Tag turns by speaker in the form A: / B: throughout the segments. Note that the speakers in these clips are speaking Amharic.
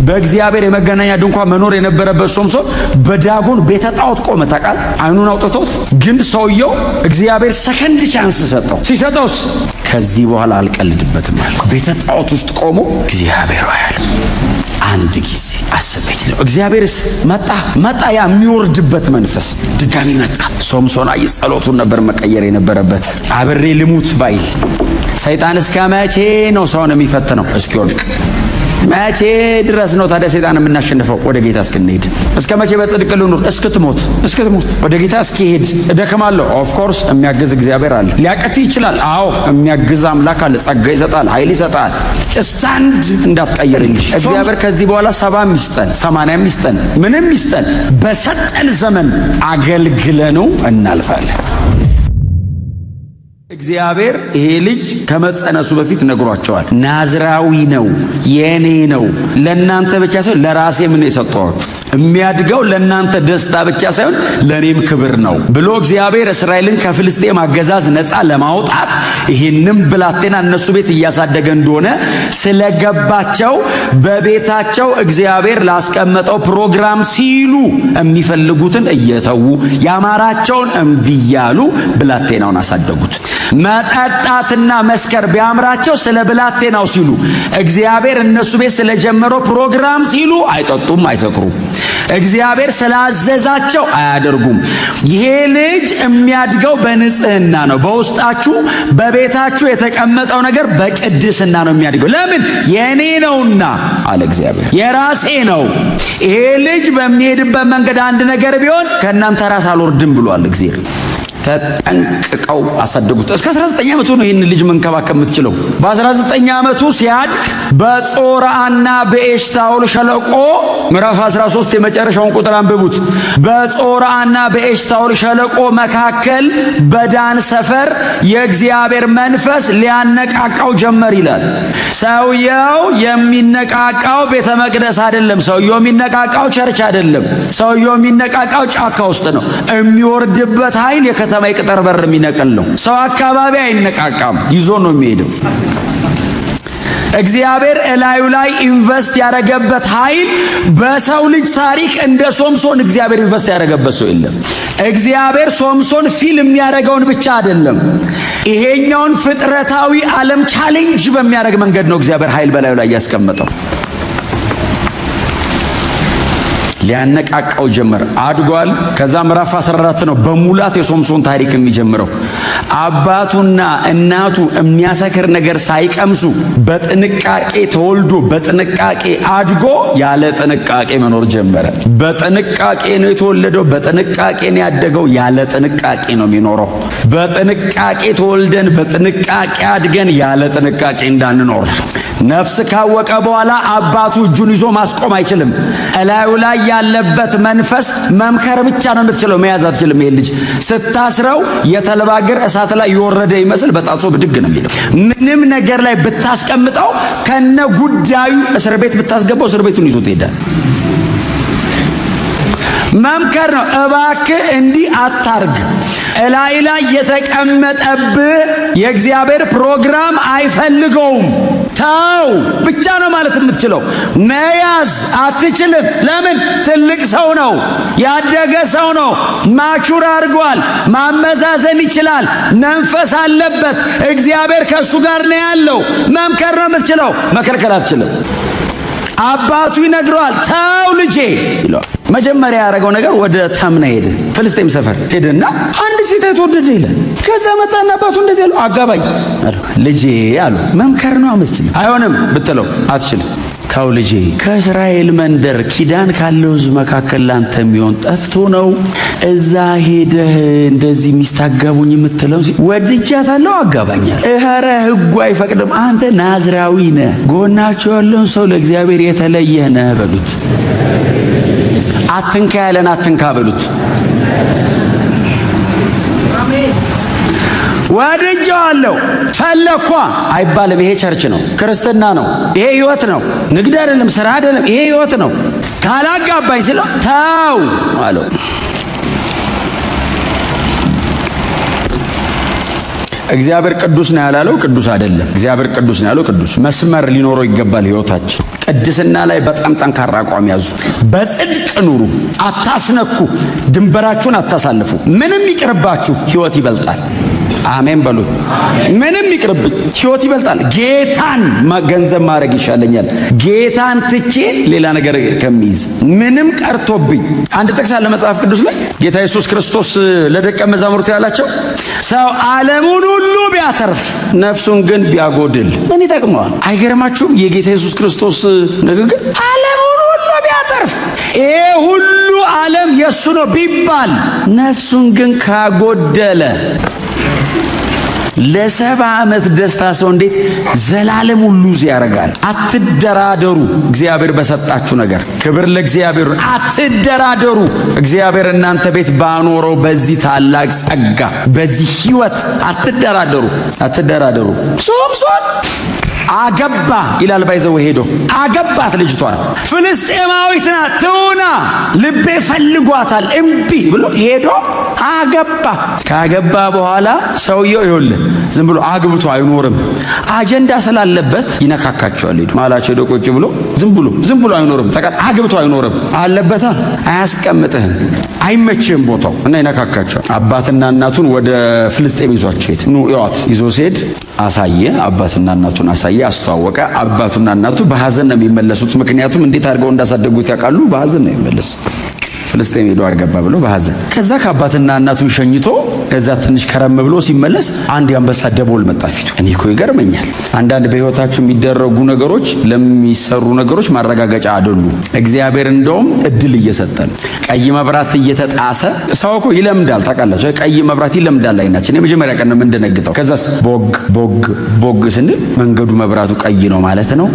A: በእግዚአብሔር የመገናኛ ድንኳን መኖር የነበረበት ሶምሶን በዳጎን ቤተ ጣዖት ቆመ። ታውቃል? አይኑን አውጥቶት ግን ሰውየው እግዚአብሔር ሰከንድ ቻንስ ሰጠው። ሲሰጠውስ ከዚህ በኋላ አልቀልድበትም አለ። ቤተ ጣዖት ውስጥ ቆሞ እግዚአብሔር ያለ አንድ ጊዜ አሰበኝ ነው። እግዚአብሔርስ መጣ ያ የሚወርድበት መንፈስ ድጋሚ መጣ። ሶምሶን ጸሎቱን ነበር መቀየር የነበረበት። አብሬ ልሙት ባይል ሰይጣን እስከ መቼ ነው ሰውን የሚፈትነው? እስኪወድቅ መቼ ድረስ ነው ታዲያ ሰይጣን የምናሸንፈው? ወደ ጌታ እስክንሄድ። እስከ መቼ በጽድቅ ልኑር? እስክትሞት ወደ ጌታ እስኪሄድ እደክማለሁ። ኦፍ ኮርስ የሚያግዝ እግዚአብሔር አለ። ሊያቀት ይችላል። አዎ የሚያግዝ አምላክ አለ። ጸጋ ይሰጣል፣ ኃይል ይሰጣል። ስታንድ እንዳትቀይር እንጂ እግዚአብሔር ከዚህ በኋላ 70 ይስጠን 80 ይስጠን ምንም ይስጠን፣ በሰጠን ዘመን አገልግለነው እናልፋለን። እግዚአብሔር ይሄ ልጅ ከመጸነሱ በፊት ነግሯቸዋል። ናዝራዊ ነው፣ የኔ ነው፣ ለናንተ ብቻ ሳይሆን ለራሴ ምን የሰጠኋችሁ የሚያድገው ለናንተ ደስታ ብቻ ሳይሆን ለኔም ክብር ነው ብሎ እግዚአብሔር እስራኤልን ከፍልስጤም አገዛዝ ነፃ ለማውጣት ይህንም ብላቴና እነሱ ቤት እያሳደገ እንደሆነ ስለገባቸው በቤታቸው እግዚአብሔር ላስቀመጠው ፕሮግራም ሲሉ የሚፈልጉትን እየተዉ ያማራቸውን እምቢ እያሉ ብላቴናውን አሳደጉት። መጠጣትና መስከር ቢያምራቸው ስለ ብላቴናው ሲሉ እግዚአብሔር እነሱ ቤት ስለጀመረው ፕሮግራም ሲሉ አይጠጡም፣ አይሰክሩም። እግዚአብሔር ስላዘዛቸው አያደርጉም። ይሄ ልጅ የሚያድገው በንጽህና ነው። በውስጣችሁ በቤታችሁ የተቀመጠው ነገር በቅድስና ነው የሚያድገው። ለምን? የኔ ነውና አለ እግዚአብሔር። የራሴ ነው። ይሄ ልጅ በሚሄድበት መንገድ አንድ ነገር ቢሆን ከእናንተ ራስ አልወርድም ብሏል እግዚአብሔር። ተጠንቅቀው አሳደጉት። እስከ 19 ዓመቱ ነው ይህን ልጅ መንከባከብ የምትችለው። በ19 ዓመቱ ሲያድግ በጾርዓና በኤሽታኦል ሸለቆ ምዕራፍ 13 የመጨረሻውን ቁጥር አንብቡት። በጾርዓና በኤሽታኦል ሸለቆ መካከል በዳን ሰፈር የእግዚአብሔር መንፈስ ሊያነቃቃው ጀመር ይላል። ሰውየው የሚነቃቃው ቤተ መቅደስ አይደለም። ሰውየው የሚነቃቃው ቸርች አይደለም። ሰውየው የሚነቃቃው ጫካ ውስጥ ነው። የሚወርድበት ኃይል የከተማ ቅጥር በር የሚነቀል ነው። ሰው አካባቢ አይነቃቃም፣ ይዞ ነው የሚሄደው። እግዚአብሔር እላዩ ላይ ኢንቨስት ያደረገበት ኃይል በሰው ልጅ ታሪክ እንደ ሶምሶን እግዚአብሔር ኢንቨስት ያደረገበት ሰው የለም። እግዚአብሔር ሶምሶን ፊልም የሚያደርገውን ብቻ አይደለም፣ ይሄኛውን ፍጥረታዊ ዓለም ቻሌንጅ በሚያደርግ መንገድ ነው እግዚአብሔር ኃይል በላዩ ላይ ያስቀመጠው። ሊያነቃቃው ጀመር። አድጓል። ከዛ ምዕራፍ 14 ነው በሙላት የሶምሶን ታሪክ የሚጀምረው። አባቱና እናቱ የሚያሰክር ነገር ሳይቀምሱ በጥንቃቄ ተወልዶ በጥንቃቄ አድጎ ያለ ጥንቃቄ መኖር ጀመረ። በጥንቃቄ ነው የተወለደው፣ በጥንቃቄ ነው ያደገው፣ ያለ ጥንቃቄ ነው የሚኖረው። በጥንቃቄ ተወልደን በጥንቃቄ አድገን ያለ ጥንቃቄ እንዳንኖር ነፍስ ካወቀ በኋላ አባቱ እጁን ይዞ ማስቆም አይችልም። እላዩ ላይ ያለበት መንፈስ መምከር ብቻ ነው የምትችለው፣ መያዝ አትችልም። ይሄ ልጅ ስታስረው የተልባ እግር እሳት ላይ የወረደ ይመስል በጣጥሶ ብድግ ነው የሚለው። ምንም ነገር ላይ ብታስቀምጠው ከነ ጉዳዩ እስር ቤት ብታስገባው እስር ቤቱን ይዞት ይሄዳል። መምከር ነው። እባክህ እንዲህ አታርግ፣ እላይ ላይ የተቀመጠብህ የእግዚአብሔር ፕሮግራም አይፈልገውም፣ ተው ብቻ ነው ማለት የምትችለው። መያዝ አትችልም። ለምን? ትልቅ ሰው ነው፣ ያደገ ሰው ነው፣ ማቹር አድርጓል፣ ማመዛዘን ይችላል፣ መንፈስ አለበት፣ እግዚአብሔር ከእሱ ጋር ነው ያለው። መምከር ነው የምትችለው፣ መከልከል አትችልም። አባቱ ይነግረዋል፣ ተው ልጄ ይለዋል። መጀመሪያ ያደረገው ነገር ወደ ተምና ሄደ፣ ፍልስጤም ሰፈር ሄደና አንድ ሴት ተወደደ ይላል። ከዛ መጣና አባቱ እንደዚህ አለው፣ አጋባኝ አለው። ልጄ አለው፣ መምከር ነው የምትችለው። አይሆንም ብትለው አትችልም። ተው ልጄ፣ ከእስራኤል መንደር ኪዳን ካለው ሕዝብ መካከል ላንተ የሚሆን ጠፍቶ ነው እዛ ሄደህ እንደዚህ ሚስታጋቡኝ የምትለው? ወድጃታለሁ፣ አጋባኛል። እኸረ ሕጉ አይፈቅድም። አንተ ናዝራዊ ነህ፣ ጎናቸው ያለውን ሰው ለእግዚአብሔር የተለየህ ነህ በሉት። አትንካ ያለን አትንካ በሉት። ወድጄዋለሁ ፈለኳ አይባልም። ይሄ ቸርች ነው፣ ክርስትና ነው፣ ይሄ ህይወት ነው፣ ንግድ አይደለም፣ ስራ አይደለም፣ ይሄ ህይወት ነው። ካላጋባኝ ስለው ተው አለው። እግዚአብሔር ቅዱስ ነው ያላለው ቅዱስ አይደለም። እግዚአብሔር ቅዱስ ነው ያለው ቅዱስ። መስመር ሊኖረው ይገባል ህይወታችን። ቅድስና ላይ በጣም ጠንካራ አቋም ያዙ። በጽድቅ ኑሩ፣ አታስነኩ፣ ድንበራችሁን አታሳልፉ። ምንም ይቅርባችሁ፣ ህይወት ይበልጣል። አሜን በሉ። ምንም ይቅርብኝ፣ ህይወት ይበልጣል። ጌታን ገንዘብ ማድረግ ይሻለኛል ጌታን ትቼ ሌላ ነገር ከሚይዝ። ምንም ቀርቶብኝ አንድ ጥቅስ አለ መጽሐፍ ቅዱስ ላይ ጌታ ኢየሱስ ክርስቶስ ለደቀ መዛሙርቱ ያላቸው ሰው ዓለሙን ሁሉ ቢያተርፍ ነፍሱን ግን ቢያጎድል ምን ይጠቅመዋል? አይገርማችሁም? የጌታ ኢየሱስ ክርስቶስ ንግግር ዓለሙን ሁሉ ቢያተርፍ ይሄ ሁሉ ዓለም የሱ ነው ቢባል ነፍሱን ግን ካጎደለ ለ70 ዓመት ደስታ ሰው እንዴት ዘላለም ሉዝ ያደርጋል? አትደራደሩ። እግዚአብሔር በሰጣችሁ ነገር ክብር ለእግዚአብሔር። አትደራደሩ። እግዚአብሔር እናንተ ቤት ባኖረው በዚህ ታላቅ ጸጋ፣ በዚህ ህይወት አትደራደሩ። አትደራደሩ። ሶምሶን አገባ ይላል። ባይዘው ሄዶ አገባት ልጅቷን። ፍልስጤማዊት ናት ትሁና ልቤ ፈልጓታል እምቢ ብሎ ሄዶ አገባ። ካገባ በኋላ ሰውየው ይኸውልህ ዝም ብሎ አግብቶ አይኖርም። አጀንዳ ስላለበት ይነካካቸዋል። ሄዶ ማላቸው ሄዶ ቁጭ ብሎ ዝም ብሎ አይኖርም። አግብቶ አይኖርም አለበታ። አያስቀምጥህም፣ አይመችህም ቦታው እና ይነካካቸዋል። አባትና እናቱን ወደ ፍልስጤም ይዟቸው ሄድ ኑ ይዋት ይዞ ሲሄድ አሳየ። አባትና እናቱን አሳየ፣ አስተዋወቀ። አባቱና እናቱ በሐዘን ነው የሚመለሱት። ምክንያቱም እንዴት አድርገው እንዳሳደጉት ያውቃሉ። በሐዘን ነው የሚመለሱት። ፍልስጤም ሄዶ አገባ ብሎ በሐዘን። ከዛ ከአባትና እናቱን ሸኝቶ ከዛ ትንሽ ከረም ብሎ ሲመለስ አንድ የአንበሳ ደቦል መጣ ፊቱ። እኔ እኮ ይገርመኛል። አንዳንድ በህይወታችሁ የሚደረጉ ነገሮች ለሚሰሩ ነገሮች ማረጋገጫ አይደሉ። እግዚአብሔር እንደውም እድል እየሰጠ ነው። ቀይ መብራት እየተጣሰ ሰው እኮ ይለምዳል። ታውቃላችሁ፣ ቀይ መብራት ይለምዳል። አይናችን የመጀመሪያ ቀን ነው የምንደነግጠው። ከዛስ ቦግ ቦግ ቦግ ስንል መንገዱ መብራቱ ቀይ ነው ማለት ነው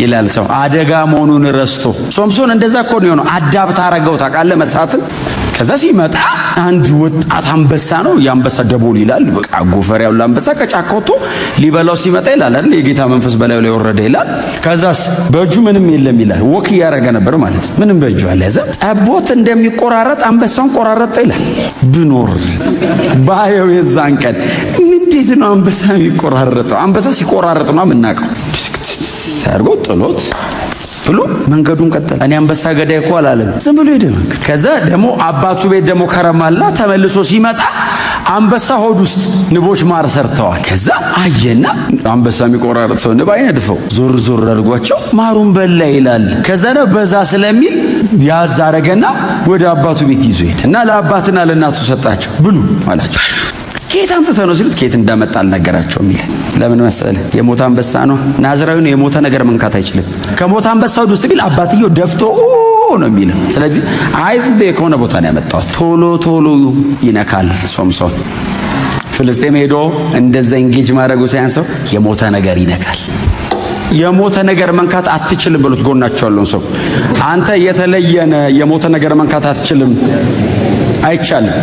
A: ይላል ሰው። አደጋ መሆኑን ረስቶ ሶምሶን እንደዛ እኮ ነው የሆነው። አዳብት አረገው ታውቃለህ መሳትን። ከዛ ሲመጣ አንድ ወጣት አንበሳ ነው። የአንበሳ ደቦል ይላል። በቃ ጎፈር ያለው አንበሳ ከጫካ ወጥቶ ሊበላው ሲመጣ ይላል አይደል የጌታ መንፈስ በላዩ ላይ ወረደ ይላል። ከዛስ በእጁ ምንም የለም ይላል። ወክ እያደረገ ነበር ማለት ነው። ምንም በእጁ አልያዘም። ጠቦት እንደሚቆራረጥ አንበሳውን ቆራረጠ ይላል። ብኖር ባየው የዛን ቀን እንዴት ነው አንበሳ የሚቆራረጠው? አንበሳ ሲቆራረጥ ነው የምናውቀው። ታርጎ ጥሎት ብሎ መንገዱን ቀጠለ። እኔ አንበሳ ገዳይ እኮ አላለም፣ ዝም ብሎ ሄደ መንገድ። ከዛ ደግሞ አባቱ ቤት ደግሞ ከረማላ ተመልሶ ሲመጣ አንበሳ ሆድ ውስጥ ንቦች ማር ሰርተዋል። ከዛ አየና አንበሳ የሚቆራረጥ ሰው ንብ አይነድፈው፣ ዞር ዞር አድርጓቸው ማሩን በላ ይላል። ከዛ ነው በዛ ስለሚል ያዝ አረገና ወደ አባቱ ቤት ይዞ ሄደ እና ለአባትና ለእናቱ ሰጣቸው። ብሉ አላቸው። ከየት አምጥተህ ነው ሲሉት ከየት እንዳመጣ አልነገራቸውም ይላል። ለምን መሰለህ? የሞተ አንበሳ ነው። ናዝራዊ ነው። የሞተ ነገር መንካት አይችልም። ከሞተ አንበሳ ሆድ ውስጥ ቢል አባትየው ደፍቶ ነው የሚለው። ስለዚህ አይዝም ከሆነ ቦታ ነው ያመጣው። ቶሎ ቶሎ ይነካል ሶምሶን። ፍልስጤም ሄዶ እንደዛ ኢንጌጅ ማድረጉ ሳያንሰው የሞተ ነገር ይነካል። የሞተ ነገር መንካት አትችልም ብሎት ጎናቸው ያለውን ሰው አንተ የተለየነ የሞተ ነገር መንካት አትችልም፣ አይቻልም።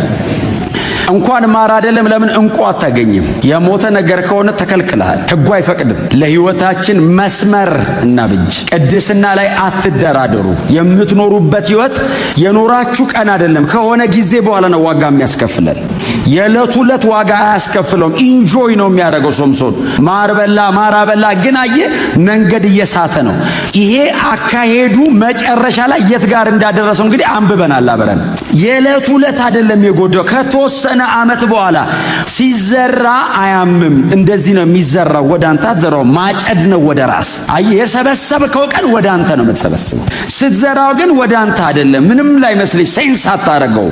A: እንኳን ማር አይደለም ለምን እንቁ አታገኝም? የሞተ ነገር ከሆነ ተከልክለሃል። ሕጉ አይፈቅድም። ለህይወታችን መስመር እና ብጅ ቅድስና ላይ አትደራደሩ። የምትኖሩበት ህይወት የኖራችሁ ቀን አይደለም፣ ከሆነ ጊዜ በኋላ ነው ዋጋ የሚያስከፍለን። የዕለት ዕለት ዋጋ አያስከፍለውም። ኢንጆይ ነው የሚያደርገው ሶምሶን። ማር በላ ግን አየ መንገድ እየሳተ ነው። ይሄ አካሄዱ መጨረሻ ላይ የት ጋር እንዳደረሰው እንግዲህ አንብበናል አብረን። የዕለት ዕለት አይደለም የጎዳው ከተወሰነ ዓመት በኋላ ሲዘራ አያምም። እንደዚህ ነው የሚዘራው። ወደ አንተ አትዘራው፣ ማጨድ ነው ወደ ራስ። አይ የሰበሰብከው ቀን ወደ አንተ ነው የምትሰበስበው። ስትዘራው ግን ወደ አንተ አይደለም። ምንም ላይ መስልሽ ሴንስ አታረገው።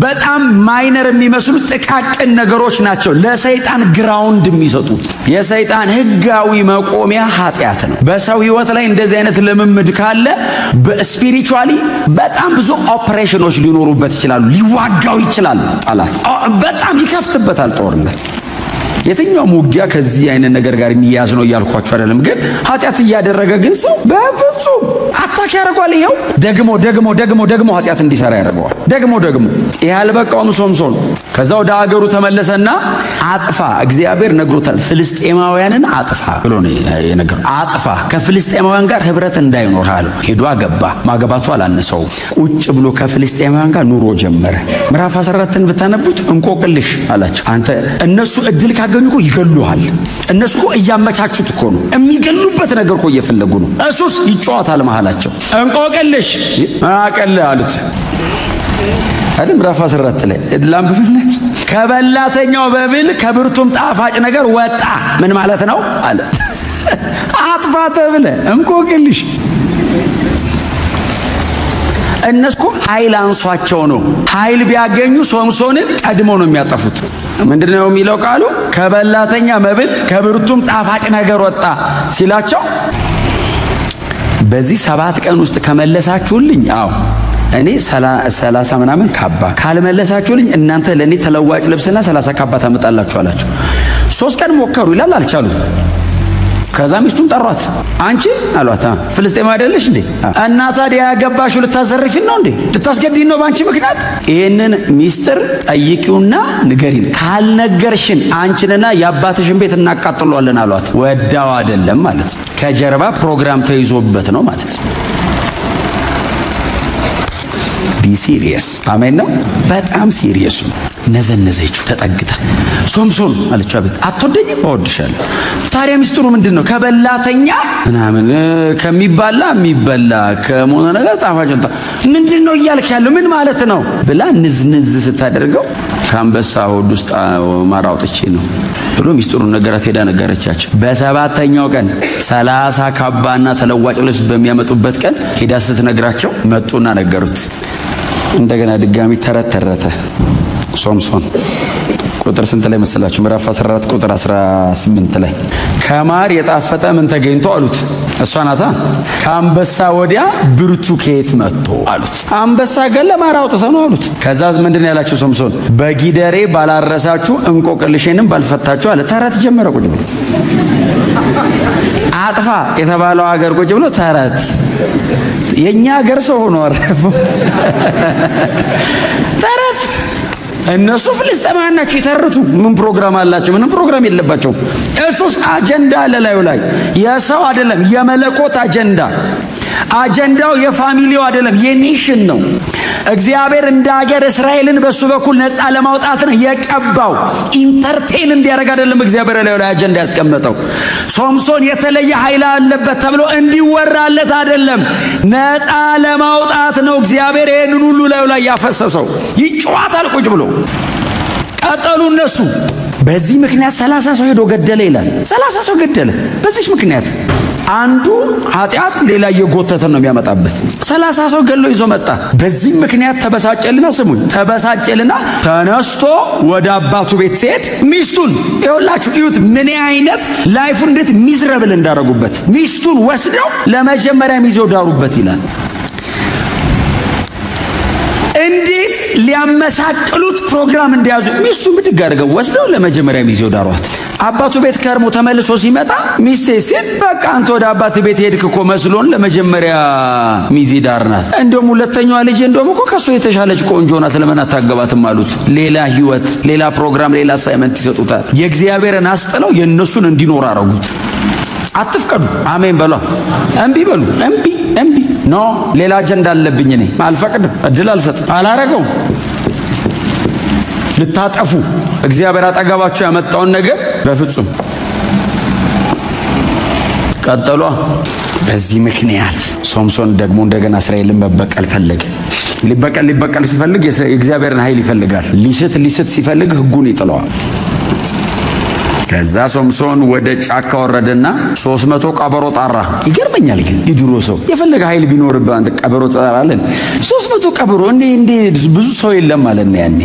A: በጣም ማይነር የሚመስሉ ጥቃቅን ነገሮች ናቸው ለሰይጣን ግራውንድ የሚሰጡት። የሰይጣን ህጋዊ መቆሚያ ኃጢአት ነው። በሰው ህይወት ላይ እንደዚህ አይነት ልምምድ ካለ በስፒሪቹዋሊ በጣም ብዙ ኦፕሬሽኖች ሊኖሩበት ይችላሉ። ሊዋጋው ይችላል ጠላት። በጣም ይከፍትበታል ጦርነት። የትኛውም ውጊያ ከዚህ አይነት ነገር ጋር የሚያዝ ነው እያልኳችሁ አይደለም። ግን ኃጢአት እያደረገ ግን ሰው በፍጹም አታክ ያደርገዋል። ይሄው ደግሞ ኃጢአት እንዲሰራ ያደርገዋል። ደግሞ ይሄ አልበቃውም ሶምሶን ከዛ ወደ ሀገሩ ተመለሰና አጥፋ፣ እግዚአብሔር ነግሮታል፣ ፍልስጤማውያንን አጥፋ ብሎ ነው የነገረው። አጥፋ፣ ከፍልስጤማውያን ጋር ህብረት እንዳይኖር አለው። ሄዶ አገባ። ማገባቱ አላነሰው። ቁጭ ብሎ ከፍልስጤማውያን ጋር ኑሮ ጀመረ። ምዕራፍ 14ን ብታነቡት እንቆቅልሽ አላቸው። አንተ እነሱ እድል ካገኙ እኮ ይገሉሃል። እነሱ እኮ እያመቻቹት እኮ ነው፣ የሚገሉበት ነገር እኮ እየፈለጉ ነው። እሱስ ይጫወታል መሃላቸው። እንቆቅልሽ አቀለ አሉት አይደል? ምዕራፍ 14 ላይ ላምብብላች ከበላተኛው መብል ከብርቱም ጣፋጭ ነገር ወጣ። ምን ማለት ነው አለ። አጥፋ ተብለ እንቆቅልሽ። እነሱ ኃይል አንሷቸው ነው። ኃይል ቢያገኙ ሶምሶንን ቀድሞ ነው የሚያጠፉት። ምንድነው የሚለው ቃሉ? ከበላተኛ መብል ከብርቱም ጣፋጭ ነገር ወጣ ሲላቸው በዚህ 7 ቀን ውስጥ ከመለሳችሁልኝ እኔ 30 ምናምን ካባ፣ ካልመለሳችሁልኝ እናንተ ለኔ ተለዋጭ ልብስና 30 ካባ ታመጣላችሁ አላቸው። 3 ቀን ሞከሩ ይላል፣ አልቻሉም። ከዛ ሚስቱን ጠሯት። አንቺ አሏት፣ ፍልስጤም አይደለሽ እንዴ? እና ታዲያ ያገባሽው ልታዘርፊን ነው እንዴ? ልታስገድኝ ነው ባንቺ ምክንያት? ይሄንን ሚስጥር ጠይቂውና ንገሪን፣ ካልነገርሽን አንቺንና የአባትሽን ቤት እናቃጥሏለን አሏት። ወዳው አይደለም ማለት ነው፣ ከጀርባ ፕሮግራም ተይዞበት ነው ማለት ነው። ቢ ሲሪየስ። አሜን ነው። በጣም ሲሪየስ ነው። ነዘነዘችው ተጠግታ። ሶምሶን አለች፣ አቤት። አትወደኝም? እወድሻለሁ። ታዲያ ሚስጥሩ ምንድነው? ከበላተኛ ምናምን ከሚባላ የሚበላ ከሞነ ነገር ጣፋጭ ምንድነው እያልክ ያለው? ምን ማለት ነው ብላ ንዝንዝ ስታደርገው ከአንበሳ ሆድ ውስጥ ማር አውጥቼ ነው ብሎ ሚስጥሩን ነገራት። ሄዳ ነገረቻቸው። በ7ኛው ቀን 30 ካባና ተለዋጭ ልብስ በሚያመጡበት ቀን ሄዳ ስትነግራቸው መጡና ነገሩት። እንደገና ድጋሚ ተረተ ሶምሶን። ቁጥር ስንት ላይ መሰላችሁ? ምዕራፍ 14 ቁጥር 18 ላይ ከማር የጣፈጠ ምን ተገኝቶ አሉት። እሷ ናታ። ከአንበሳ ወዲያ ብርቱ ከየት መጥቶ አሉት። አንበሳ ገለ ማር አውጥቶ ነው አሉት። ከዛ ምንድን ያላችሁ ሶምሶን? በጊደሬ ባላረሳችሁ እንቆቅልሽንም ባልፈታችሁ አለ። ተረት ጀመረ። ቁጭ ብሎ አጥፋ የተባለው ሀገር ቁጭ ብሎ ተረት። የኛ ሀገር ሰው ሆኖ አረፈ ተረት። እነሱ ፍልስጤማውያን ናቸው፣ ይተርቱ። ምን ፕሮግራም አላቸው? ምንም ፕሮግራም የለባቸውም። እሱስ አጀንዳ ለላዩ ላይ የሰው አይደለም፣ የመለኮት አጀንዳ። አጀንዳው የፋሚሊው አይደለም፣ የኔሽን ነው። እግዚአብሔር እንደ ሀገር እስራኤልን በሱ በኩል ነፃ ለማውጣት ነው የቀባው። ኢንተርቴን እንዲያደርግ አይደለም እግዚአብሔር ላይ አጀንዳ ያስቀመጠው። ሶምሶን የተለየ ኃይል አለበት ተብሎ እንዲወራለት አይደለም፣ ነፃ ለማውጣት ነው እግዚአብሔር ይሄንን ሁሉ ላይ ያፈሰሰው። ይጫዋታል ቁጭ ብሎ። ቀጠሉ እነሱ። በዚህ ምክንያት 30 ሰው ሄዶ ገደለ ይላል። 30 ሰው ገደለ በዚህ ምክንያት። አንዱ ኃጢአት ሌላ እየጎተተ ነው የሚያመጣበት። 30 ሰው ገሎ ይዞ መጣ። በዚህ ምክንያት ተበሳጨልና፣ ስሙኝ፣ ተበሳጨልና ተነስቶ ወደ አባቱ ቤት ሲሄድ ሚስቱን ይኸውላችሁ፣ እዩት ምን አይነት ላይፉ እንዴት ሚዝረብል እንዳረጉበት። ሚስቱን ወስደው ለመጀመሪያ ሚዜው ዳሩበት ይላል። እንዴት ሊያመሳቅሉት ፕሮግራም እንደያዙ ሚስቱን ብድግ አድርገው ወስደው ለመጀመሪያ ሚዜው ዳሯት። አባቱ ቤት ከርሞ ተመልሶ ሲመጣ ሚስቴ ሲል በቃ አንተ ወደ አባት ቤት ሄድክ እኮ መስሎን ለመጀመሪያ ሚዜ ዳር ናት። እንደውም ሁለተኛዋ ልጅ እንደውም እኮ ከሷ የተሻለች ቆንጆ ናት፣ ለምን አታገባትም አሉት። ሌላ ህይወት፣ ሌላ ፕሮግራም፣ ሌላ አሳይመንት ይሰጡታል። የእግዚአብሔርን አስጥለው የእነሱን እንዲኖር አረጉት። አትፍቀዱ። አሜን በሏ። እምቢ በሉ። እምቢ ኖ፣ ሌላ አጀንዳ አለብኝ እኔ አልፈቅድም፣ እድል አልሰጥም፣ አላረገውም። ልታጠፉ እግዚአብሔር አጠገባቸው ያመጣውን ነገር በፍጹም። ቀጠሏ። በዚህ ምክንያት ሶምሶን ደግሞ እንደገና እስራኤልን መበቀል ፈለገ። ሊበቀል ሲፈልግ የእግዚአብሔርን ኃይል ይፈልጋል። ሊስት ሲፈልግ ህጉን ይጥለዋል። ከዛ ሶምሶን ወደ ጫካ ወረደና 300 ቀበሮ ጣራ። ይገርመኛል ግን የድሮ ሰው የፈለገ ኃይል ቢኖርብህ አንተ ቀበሮ ጣራለን። 300 ቀበሮ እንዴ ብዙ ሰው የለም ማለት ነው ያኔ።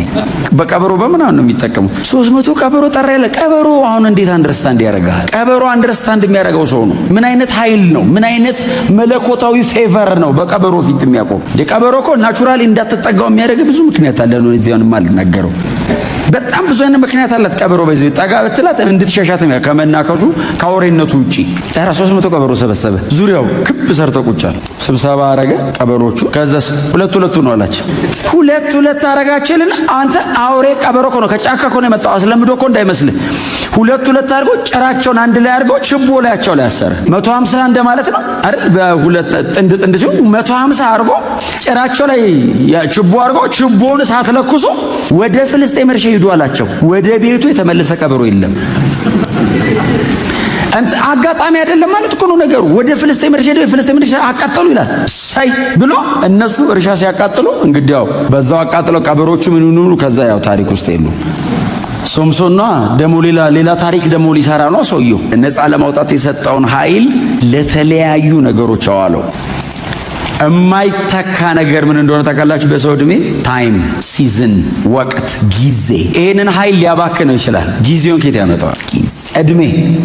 A: በቀበሮ በምናምን ነው የሚጠቀሙት። 300 ቀበሮ ጣራ ያለ ቀበሮ አሁን እንዴት አንደርስታንድ ያደርጋል? ቀበሮ አንደርስታንድ የሚያደርገው ሰው ነው። ምን አይነት ኃይል ነው? ምን አይነት መለኮታዊ ፌቨር ነው በቀበሮ ፊት የሚያቆም? የቀበሮ እኮ ናቹራሊ እንዳትጠጋው የሚያደርግ ብዙ ምክንያት አለ ነው። እዚያንም አልናገረው በጣም ብዙ አይነት ምክንያት አላት ቀበሮ። በዚህ ጠጋ ብትላት እንድትሸሻት ከመናከሱ ከአውሬነቱ ውጪ 300 ቀበሮ ሰበሰበ። ዙሪያው ክብ ሰርተው ቁጭ አለ። ስብሰባ አረገ ቀበሮቹ። ከዛስ ሁለት ነው አላቸው። ሁለት አረጋችልና አንተ አውሬ ቀበሮ እኮ ነው ከጫካ እኮ ነው የመጣው አስለምዶ እኮ እንዳይመስልህ። ሁለት አድርጎ ጭራቸውን አንድ ላይ አድርጎ ችቦ ላያቸው ላይ ያሰረ 150 እንደማለት ነው አይደል? በሁለት ጥንድ ሲሆን 150 አድርጎ ጭራቸው ላይ ችቦ አድርጎ ችቦውን እሳት ለኩሶ ወደ ፍልስጤም እርሻ ሂዱ አላቸው። ወደ ቤቱ የተመለሰ ቀበሮ የለም። አንተ አጋጣሚ አይደለም ማለት እኮ ነው ነገሩ። ወደ ፍልስጤም እርሻ አቃጠሉ ይላል። ሳይ ብሎ እነሱ እርሻ ሲያቃጥሉ እንግዲህ ያው በዛው አቃጥለው ቀበሮቹ ምን ይኑሩ ከዛ ያው ታሪክ ውስጥ የሉ። ሶምሶንና ደሞ ሌላ ታሪክ ደሞ ሊሰራ ነው። ሰውየው ነፃ ለማውጣት የሰጠውን ኃይል ለተለያዩ ነገሮች አዋለው። የማይተካ ነገር ምን እንደሆነ ታውቃላችሁ? በሰው ዕድሜ ታይም፣ ሲዝን፣ ወቅት፣ ጊዜ። ይሄንን ኃይል ሊያባክነው ይችላል። ጊዜውን ከየት ያመጣዋል? ዕድሜ።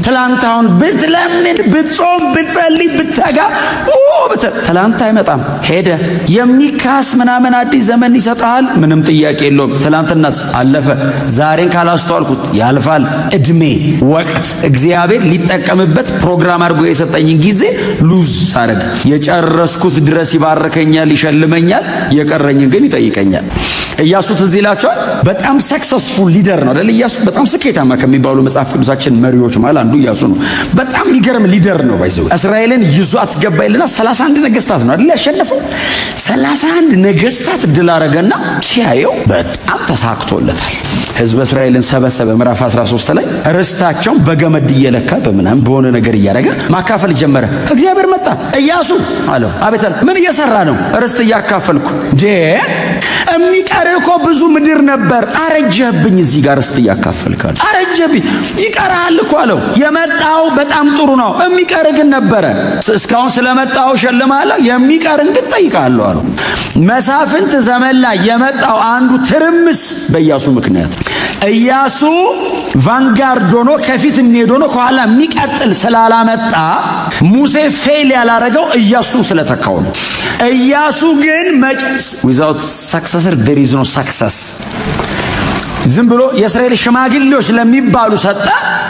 A: ትላንት አሁን ብትለምን፣ ብትጾም፣ ብትጸልይ፣ ብትተጋ ትላንት አይመጣም፣ ሄደ። የሚካስ ምናምን አዲስ ዘመን ይሰጣል፣ ምንም ጥያቄ የለውም። ትላንትናስ አለፈ። ዛሬን ካላስተዋልኩት ያልፋል። ዕድሜ፣ ወቅት። እግዚአብሔር ሊጠቀምበት ፕሮግራም አድርጎ የሰጠኝን ጊዜ ሉዝ ሳረግ የጨረስኩት ድረስ ይባርከኛል፣ ይሸልመኛል፣ የቀረኝን ግን ይጠይቀኛል። ኢያሱ ትዝ ይላችኋል። በጣም ሰክሰስፉል ሊደር ነው አይደል? ኢያሱ በጣም ስኬታማ ከሚባሉ መጽሐፍ ቅዱሳችን መሪዎች ማለት አንዱ ኢያሱ ነው። በጣም የሚገርም ሊደር ነው። ባይዘው እስራኤልን ይዟት ገባ ይልና 31 ነገስታት ነው አይደል ያሸነፈው። 31 ነገስታት ድል አረገና ሲያየው በጣም ተሳክቶለታል። ህዝብ እስራኤልን ሰበሰበ። ምዕራፍ 13 ላይ ርስታቸውን በገመድ እየለካ በምናምን በሆነ ነገር እያደረገ ማካፈል ጀመረ። እግዚአብሔር መጣ። ኢያሱ አለው አቤት አለ። ምን እየሰራ ነው? ርስት እያካፈልኩ። የሚቀርህ እኮ ብዙ ምድር ነበር፣ አረጀህብኝ። እዚህ ጋር ርስት እያካፈልካል፣ አረጀህብኝ። ይቀርሃል እኮ አለው። የመጣው በጣም ጥሩ ነው፣ የሚቀርህ ግን ነበረ። እስካሁን ስለመጣው ሸልማለሁ፣ የሚቀርን ግን ጠይቃለሁ አለው። መሳፍንት ዘመን ላይ የመጣው አንዱ ትርምስ በኢያሱ ምክንያት። ኢያሱ ቫንጋርድ ሆኖ ከፊት የሚሄድ ሆኖ ከኋላ የሚቀጥል ስላላመጣ ሙሴ ፌል ያላረገው ኢያሱን ስለተካው ነው። ኢያሱ ግን without successor there is no success። ዝም ብሎ የእስራኤል ሽማግሌዎች ለሚባሉ ሰጠ።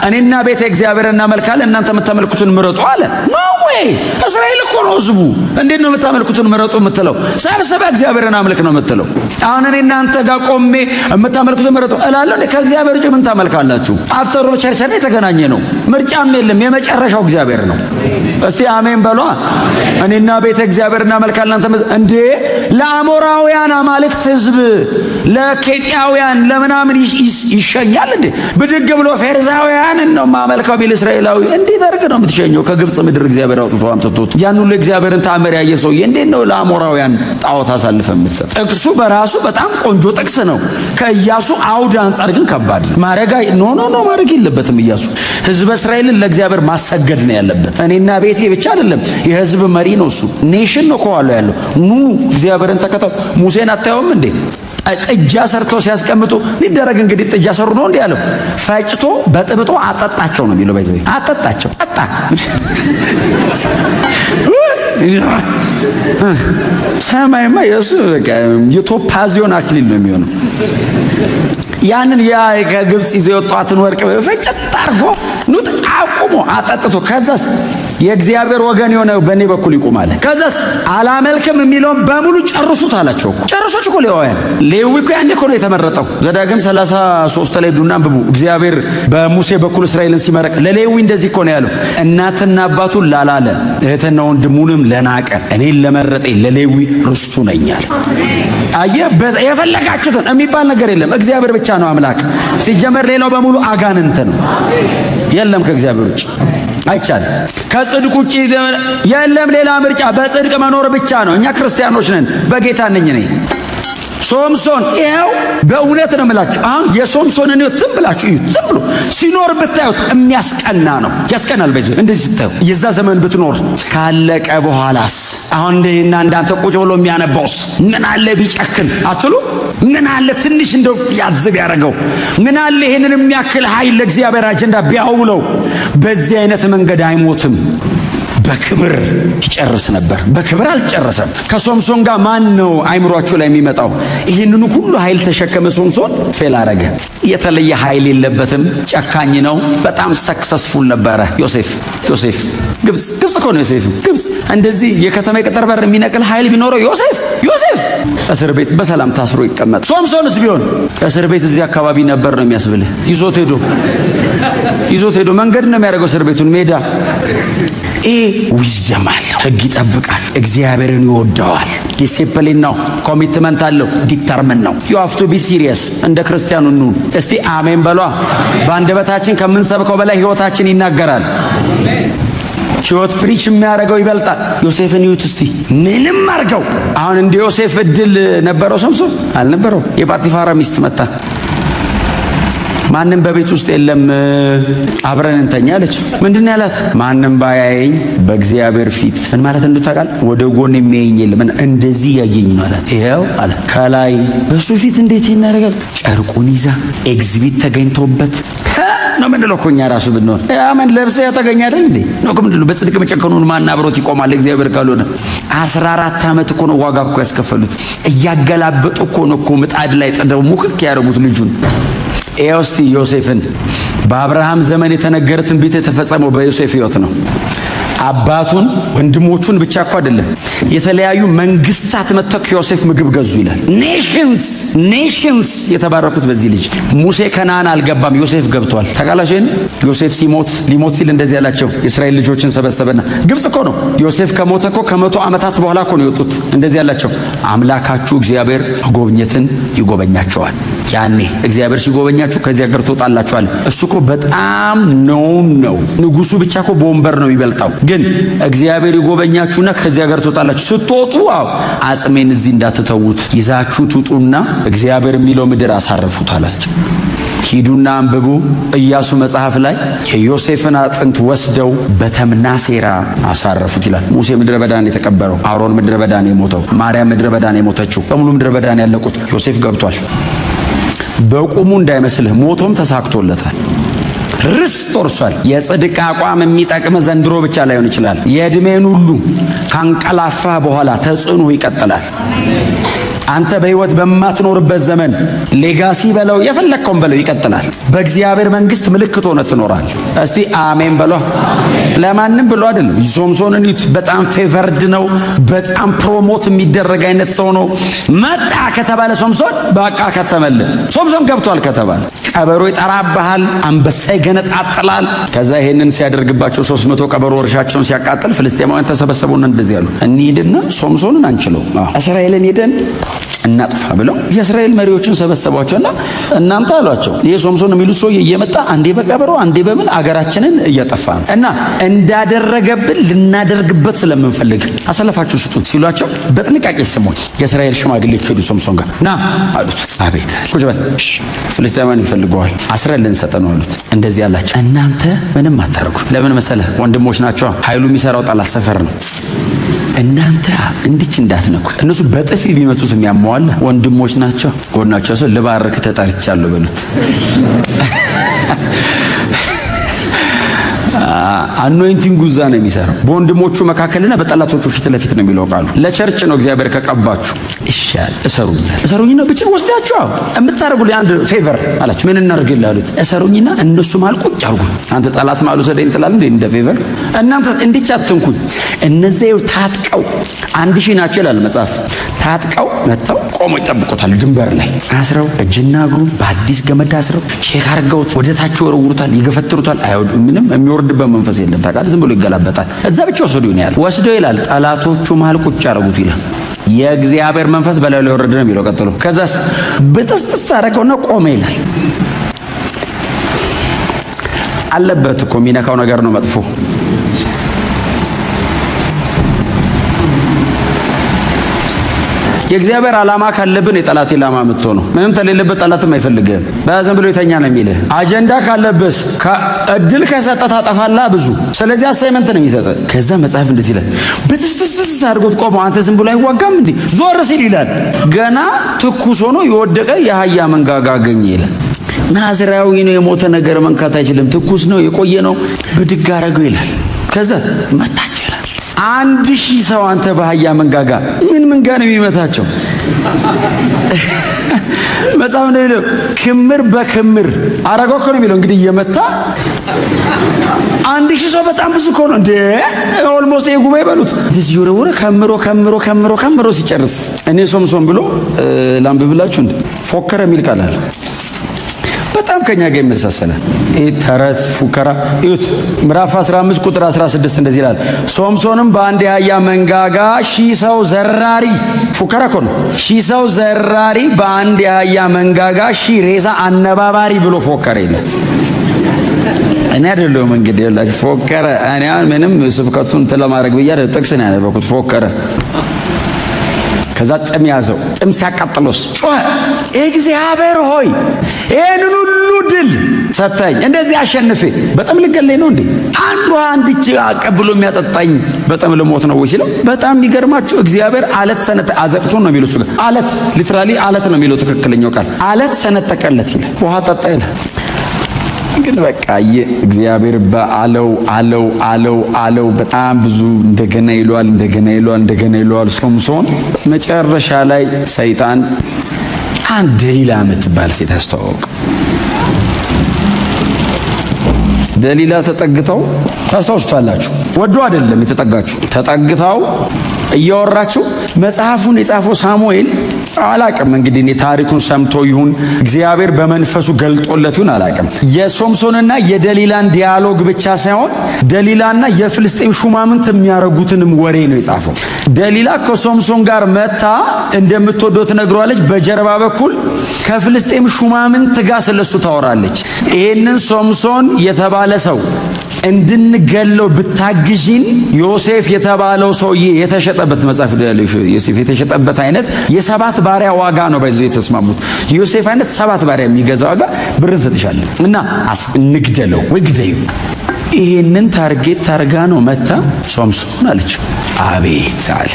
A: እኔና ቤተ እግዚአብሔር እናመልካለን፣ እናንተ የምታመልኩትን ምረጡ አለ። ኖ ዌይ! እስራኤል እኮ ነው ህዝቡ። እንዴት ነው የምታመልኩትን ምረጡ የምትለው? ሰብስበህ እግዚአብሔርን አምልክ ነው የምትለው። አሁን እኔ እናንተ ጋር ቆሜ የምታመልኩትን ምረጡ እላለሁ። ከእግዚአብሔር ውጭ ምን ታመልካላችሁ? አፍተር ኦል ቸርች ላይ የተገናኘ ነው። ምርጫም የለም። የመጨረሻው እግዚአብሔር ነው። እስቲ አሜን በሏ። እኔና ቤተ እግዚአብሔር እናመልካለን። እናንተ እንዴ ለአሞራውያን አማልክት ህዝብ ለኬጢያውያን ለምናምን ይሸኛል እንዴ? ብድግ ብሎ ፌርዛውያን ነው ማመልከው ቢል እስራኤላዊ እንዴት አድርገህ ነው የምትሸኘው? ከግብጽ ምድር እግዚአብሔር አውጥቶ አምጥቶት ያን ሁሉ እግዚአብሔርን ተአምር ያየ ሰውዬ እንዴት ነው ለአሞራውያን ጣዖት አሳልፈህ የምትሰጥ? ጥቅሱ በራሱ በጣም ቆንጆ ጥቅስ ነው። ከኢያሱ አውድ አንጻር ግን ከባድ ነው። ማድረግ የለበትም ኢያሱ። ህዝበ እስራኤልን ለእግዚአብሔር ማሰገድ ነው ያለበት። እኔና ቤቴ ብቻ አይደለም፣ የህዝብ መሪ ነው እሱ። ኔሽን ነው ከኋላው ያለው። ኑ እግዚአብሔርን ተከተሉ። ሙሴን አታየውም እንዴ? ጥጃ ሰርተው ሲያስቀምጡ ሊደረግ እንግዲህ ጥጃ ሰሩ ነው እንዴ ያለው። ፈጭቶ በጥብጦ አጠጣቸው ነው የሚለው። ባይዘይ አጠጣቸው አጣ ሰማይማ የሱ በቃ የቶፓዚዮን አክሊል ነው የሚሆነው። ያንን ከግብጽ ይዘው የወጣትን ወርቅ ፈጭት አርጎ ኑጥ አቁሞ አጠጥቶ ከዛስ የእግዚአብሔር ወገን የሆነ በእኔ በኩል ይቆማል። ከዛስ አላመልክም የሚለውን በሙሉ ጨርሱት አላቸው። ጨርሶች እኮ ሌዋውያን ሌዊ እኮ ያኔ እኮ ነው የተመረጠው። ዘዳግም 33 ላይ ዱና አንብቡ። እግዚአብሔር በሙሴ በኩል እስራኤልን ሲመረቅ ለሌዊ እንደዚህ እኮ ነው ያለው። እናትና አባቱን ላላለ እህትና ወንድሙንም ለናቀ እኔን ለመረጠኝ ለሌዊ ርስቱ ነኛል። የፈለጋችሁትን የሚባል ነገር የለም። እግዚአብሔር ብቻ ነው አምላክ። ሲጀመር ሌላው በሙሉ አጋንንት ነው። የለም ከእግዚአብሔር ውጭ አይቻልም። ከጽድቅ ውጭ የለም ሌላ ምርጫ። በጽድቅ መኖር ብቻ ነው። እኛ ክርስቲያኖች ነን። በጌታ ነኝ ነኝ ሶምሶን ይኸው በእውነት ነው የምላችሁ። አሁን የሶምሶንን ዝም ብላችሁ እዩት። ዝም ብሎ ሲኖር ብታዩት የሚያስቀና ነው። ያስቀናል። በዚህ እንደዚህ ስታዩ የዛ ዘመን ብትኖር ካለቀ በኋላስ አሁን እንደና እንዳንተ ቁጭ ብሎ የሚያነባውስ ምን አለ ቢጨክን አትሉ? ምን አለ ትንሽ እንደው ያዝብ ያደረገው? ምን አለ ይሄንን የሚያክል ኃይል ለእግዚአብሔር አጀንዳ ቢያውለው? በዚህ አይነት መንገድ አይሞትም። በክብር ይጨርስ ነበር። በክብር አልጨረሰም። ከሶምሶን ጋር ማን ነው አይምሯችሁ ላይ የሚመጣው? ይህንኑ ሁሉ ኃይል ተሸከመ። ሶምሶን ፌል አረገ። የተለየ ኃይል የለበትም። ጨካኝ ነው። በጣም ሰክሰስፉል ነበረ ዮሴፍ። ግብጽ እኮ ነው ዮሴፍ። ግብጽ እንደዚህ የከተማ የቅጥር በር የሚነቅል ኃይል ቢኖረው ዮሴፍ እስር ቤት በሰላም ታስሮ ይቀመጥ። ሶምሶንስ ቢሆን እስር ቤት እዚህ አካባቢ ነበር ነው የሚያስብልህ። ይዞት ሄዶ መንገድ ነው የሚያደርገው እስር ቤቱን ሜዳ። ዊዝደም አለው። ሕግ ይጠብቃል። እግዚአብሔርን ይወደዋል። ዲሲፕሊን ነው። ኮሚትመንት አለው። ዲተርምን ነው። ዩ ሃቭ ቱ ቢ ሲሪየስ። እንደ ክርስቲያኑ ኑ እስቲ አሜን በሏ። በአንደበታችን ከምንሰብከው በላይ ሕይወታችን ይናገራል። ሕይወት ፕሪች የሚያደርገው ይበልጣል። ዮሴፍን ይዩት እስቲ። ምንም አድርገው አሁን እንደ ዮሴፍ እድል ነበረው ሶምሶን? አልነበረው። የጳጢፋራ ሚስት መጣ። ማንም በቤት ውስጥ የለም፣ አብረን እንተኛ አለች። ምንድን ያላት? ማንም ባያየኝ በእግዚአብሔር ፊት ምን ማለት እንደታውቃል? ወደ ጎን የሚያየኝ የለም፣ እንደዚህ ያየኝ ነው አላት። ይሄው አለ ከላይ በሱ ፊት እንዴት ይናረጋል? ጨርቁን ይዛ ኤግዚቢት ተገኝቶበት ነው ምንለው እኮ እኛ ራሱ ብንሆን አመን ለብሰ ያተገኛ አይደል እንዴ ነው ምንድነው? በጽድቅ መጨከኑን ማን አብሮት ይቆማል? እግዚአብሔር ካልሆነ 14 ዓመት እኮ ነው ዋጋ እኮ ያስከፈሉት። እያገላበጡ እኮ ነው እኮ ምጣድ ላይ ጥደው ሙክክ ያደረጉት ልጁን። እስቲ ዮሴፍን በአብርሃም ዘመን የተነገረ ትንቢት የተፈጸመው በዮሴፍ ሕይወት ነው። አባቱን ወንድሞቹን ብቻ እኮ አይደለም የተለያዩ መንግስታት መጥተው ከዮሴፍ ምግብ ገዙ ይላል። ኔሽንስ የተባረኩት በዚህ ልጅ። ሙሴ ከነዓን አልገባም፣ ዮሴፍ ገብቷል። ተቃላሽን ዮሴፍ ሊሞት ሲል እንደዚህ ያላቸው የእስራኤል ልጆችን ሰበሰበና ግብጽ እኮ ነው። ዮሴፍ ከሞተ እኮ ከ100 ዓመታት በኋላ እኮ ነው የወጡት። እንደዚህ ያላቸው አምላካችሁ እግዚአብሔር ጎብኘትን ይጎበኛቸዋል። ያኔ እግዚአብሔር ሲጎበኛችሁ ከዚህ ሀገር ትወጣላችኋል። እሱ እኮ በጣም ነው ንጉሱ ብቻ እኮ በወንበር ነው የሚበልጣው። ግን እግዚአብሔር ይጎበኛችሁና ከዚህ ሀገር ትወጣላችሁ። ስትወጡ አጽሜን እዚህ እንዳትተዉት ይዛችሁ ትውጡና እግዚአብሔር የሚለው ምድር አሳርፉት አላቸው። ሂዱና አንብቡ። ኢያሱ መጽሐፍ ላይ የዮሴፍን አጥንት ወስደው በተምናሴራ አሳረፉት ይላል። ሙሴ ምድረ በዳን የተቀበረው፣ አሮን ምድረ በዳን የሞተው፣ ማርያም ምድረ በዳን የሞተችው፣ በሙሉ ምድረ በዳን ያለቁት። ዮሴፍ ገብቷል። በቁሙ እንዳይመስልህ ሞቶም ተሳክቶለታል። ርስት ወርሷል። የጽድቅ አቋም የሚጠቅም ዘንድሮ ብቻ ላይሆን ይችላል። የዕድሜን ሁሉ ካንቀላፋ በኋላ ተጽዕኖ ይቀጥላል። አንተ በሕይወት በማትኖርበት ዘመን ሌጋሲ በለው የፈለግከውን በለው ይቀጥላል። በእግዚአብሔር መንግስት ምልክት ሆነ ትኖራል። እስቲ አሜን በሏ። ለማንም ብሎ አይደለም። ሶምሶንን ይዩት። በጣም ፌቨርድ ነው። በጣም ፕሮሞት የሚደረግ አይነት ሰው ነው። መጣ ከተባለ ሶምሶን በቃ ከተመለ። ሶምሶን ገብቷል ከተባለ ቀበሮ ይጠራብሃል፣ አንበሳ ይገነጣጥላል። ከዛ ይሄንን ሲያደርግባቸው 300 ቀበሮ እርሻቸውን ሲያቃጥል ፍልስጤማውያን ተሰበሰቡና እንደዚህ ያሉ እንሂድና ሶምሶንን አንችለው እስራኤልን ሄደን እናጥፋ ብለው የእስራኤል መሪዎችን ሰበሰቧቸውና እናንተ አሏቸው ይሄ ሶምሶን የሚሉት ሰው እየመጣ አንዴ በቀበሮ አንዴ በምን አገራችንን እያጠፋ ነው እና እንዳደረገብን ልናደርግበት ስለምንፈልግ አሰለፋችሁ ስጡት ሲሏቸው በጥንቃቄ ስሙኝ። የእስራኤል ሽማግሌዎች ሄዱ ሶምሶን ጋር ና አሉት። አቤት ቁጭ በል ፍልስጤማውያን ይፈልገዋል አስረን ልንሰጥ ነው አሉት። እንደዚህ ያላቸው እናንተ ምንም አታርጉ። ለምን መሰለህ? ወንድሞች ናቸው። ኃይሉ የሚሰራው ጠላት ሰፈር ነው። እናንተ እንዲች እንዳትነኩ። እነሱ በጥፊ ቢመቱት የሚያሟላ ወንድሞች ናቸው። ጎናቸው ሰው ልባርክ ተጠርቻለሁ በሉት። አኖይንቲንግ ጉዛ ነው የሚሰራው። በወንድሞቹ መካከልና በጠላቶቹ ፊት ለፊት ነው የሚለው ቃሉ። ለቸርች ነው እግዚአብሔር ከቀባችሁ ይሻል እሰሩኝና ብቻ ወስዳችሁ የምታደርጉልኝ አንድ ፌቨር አላችሁ። ምን እናርግልህ አሉት። እሰሩኝና እነሱ ማል ቁጭ አርጉ። አንተ ጠላት ማሉ ሰደኝ ትላለህ እንደ ፌቨር። እናንተ እንዲች አትንኩኝ። እነዚያው ታጥቀው 1000 ናቸው ይላል መጽሐፍ። ታጥቀው መጥተው ቆሞ ይጠብቁታል። ድንበር ላይ አስረው እጅና እግሩን በአዲስ ገመድ አስረው ቼክ አድርገውት ወደ ታች ወረውሩታል፣ ይገፈትሩታል። ምንም የሚወርድበት መንፈስ የለም። ታውቃለህ፣ ዝም ብሎ ይገላበጣል። እዛ ብቻ ወሰዱ ይላል። ወስደው ይላል ጠላቶቹ መሃል ቁጭ አደረጉት ይላል። የእግዚአብሔር መንፈስ በላዩ ላይ ወረደ ነው የሚለው። ቀጥሎ ከዛስ ብጥስጥስ አደረገውና ቆመ ይላል። አለበት እኮ የሚነካው ነገር ነው መጥፎ። የእግዚአብሔር ዓላማ ካለብን የጠላት ዓላማ የምትሆነው ምንም ተሌለበት ጠላትም አይፈልግህም። በዝም ብሎ የተኛ ነው የሚልህ። አጀንዳ ካለበስ እድል ከሰጠ ታጠፋላ ብዙ። ስለዚህ አሳይመንት ነው የሚሰጠ። ከዛ መጽሐፍ እንደዚህ ይላል፣ በትስትስት አድርጎት ቆሞ አንተ ዝም ብሎ አይዋጋም እንዴ? ዞር ሲል ይላል ገና ትኩስ ሆኖ የወደቀ የአህያ መንጋጋ አገኘ ይላል። ናዝራዊ ነው፣ የሞተ ነገር መንካት አይችልም። ትኩስ ነው፣ የቆየ ነው። ብድግ አረገው ይላል። ከዛ መታች ይላል። 1000 ሰው አንተ በአህያ መንጋጋ ምን መንጋ ነው የሚመታቸው? መጽሐፍ ነው የሚለው ክምር በክምር አረገው እኮ ነው የሚለው። እንግዲህ እየመታ 1000 ሰው በጣም ብዙ እኮ ነው እንዴ! ኦልሞስት የጉባኤ በሉት እንደዚህ ወረወረ ከምሮ ሲጨርስ እኔ ሶምሶን ብሎ ላንብብላችሁ እንዴ ፎከረ የሚል ቃል አለ። በጣም ከኛ ጋር ይመሳሰላል። ተረት ፉከራ እዩት። ምዕራፍ 15 ቁጥር 16 እንደዚህ ይላል፣ ሶምሶንም በአንድ የአህያ መንጋጋ 1000 ሰው ዘራሪ ፉከራ እኮ ነው። 1000 ሰው ዘራሪ በአንድ የአህያ መንጋጋ 1000 ሬሳ አነባባሪ ብሎ ፎከረ ይላል። እኔ አይደለሁም እንግዲህ ያላችሁ ፎከረ። እኔ ምንም ስብከቱን እንትን ለማድረግ ብዬ ጥቅስ ነው ያነበብኩት። ፎከረ ከዛ ጥም ያዘው። ጥም ሲያቃጥሎስ ጮኸ፣ እግዚአብሔር ሆይ ይህንን ሁሉ ድል ሰጠኝ፣ እንደዚህ አሸንፌ በጣም ልገለኝ ነው እንዴ? አንድ እጅ አቀብሎ የሚያጠጣኝ በጣም ልሞት ነው ወይ ሲለው፣ በጣም የሚገርማችሁ እግዚአብሔር አለት አዘቅቶ ነው የሚለው። እሱ ጋር አለት ሊትራሊ አለት ነው የሚለው ትክክለኛው ቃል። አለት ሰነጠቀለት ይላል፣ ውሃ ጠጣ ይላል። ግን በቃ እግዚአብሔር በአለው በጣም ብዙ እንደገና ይለዋል። ሶምሶን መጨረሻ ላይ ሰይጣን አንድ ደሊላ የምትባል ሴት አስተዋወቀ። ደሊላ ተጠግተው ታስታውሱታላችሁ። ወዶ አይደለም የተጠጋችሁ፣ ተጠግተው እያወራችሁ መጽሐፉን የጻፈው ሳሙኤል አላቅም እንግዲህ እኔ ታሪኩን ሰምቶ ይሁን እግዚአብሔር በመንፈሱ ገልጦለት ይሁን አላቅም። የሶምሶንና የደሊላን ዲያሎግ ብቻ ሳይሆን ደሊላና የፍልስጤም ሹማምንት የሚያረጉትንም ወሬ ነው የጻፈው። ደሊላ ከሶምሶን ጋር መታ እንደምትወደው ትነግሯለች። በጀርባ በኩል ከፍልስጤም ሹማምንት ጋር ስለሱ ታወራለች። ይሄንን ሶምሶን የተባለ ሰው እንድንገለው ብታግዢን፣ ዮሴፍ የተባለው ሰውዬ የተሸጠበት መጽሐፍ ዮሴፍ የተሸጠበት አይነት የ7 ባሪያ ዋጋ ነው በዚህ የተስማሙት። ዮሴፍ አይነት 7 ባሪያ የሚገዛ ዋጋ ብር እንሰጥሻለን እና እንግደለው ወይ ግደዩ። ይሄንን ታርጌት ታርጋ ነው መታ ሶምሶን አለችው። አቤት አለ።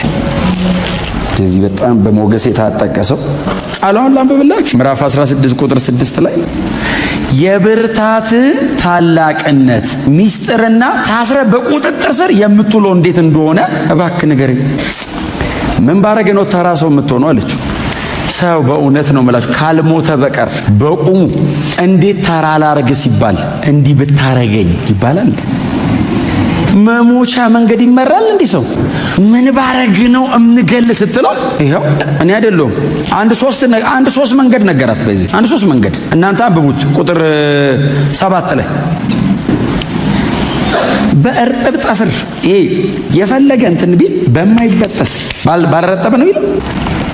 A: እዚህ በጣም በሞገስ የታጠቀሰው ቃሉን ላንብብላችሁ። ምዕራፍ 16 ቁጥር 6 ላይ የብርታት ታላቅነት ሚስጥርና ታስረ በቁጥጥር ስር የምትውለው እንዴት እንደሆነ እባክህ ንገረኝ። ምን ባረገ ነው ተራ ሰው የምትሆነው አለችው። ሰው በእውነት ነው የምላችሁ ካልሞተ በቀር በቁሙ እንዴት ተራ ላረግ ሲባል እንዲህ ብታረገኝ ይባላል? መሞቻ መንገድ ይመራል እንዲህ ሰው ምን ባረግ ነው እምገል ስትለው ይሄው እኔ አይደለሁም አንድ ሶስት መንገድ ነገራት። በዚህ አንድ 3 መንገድ እናንተ አንብቡት። ቁጥር 7 ላይ በእርጥብ ጠፍር ይሄ የፈለገ እንትን ቢል በማይበጠስ ባልረጠበ ነው ይል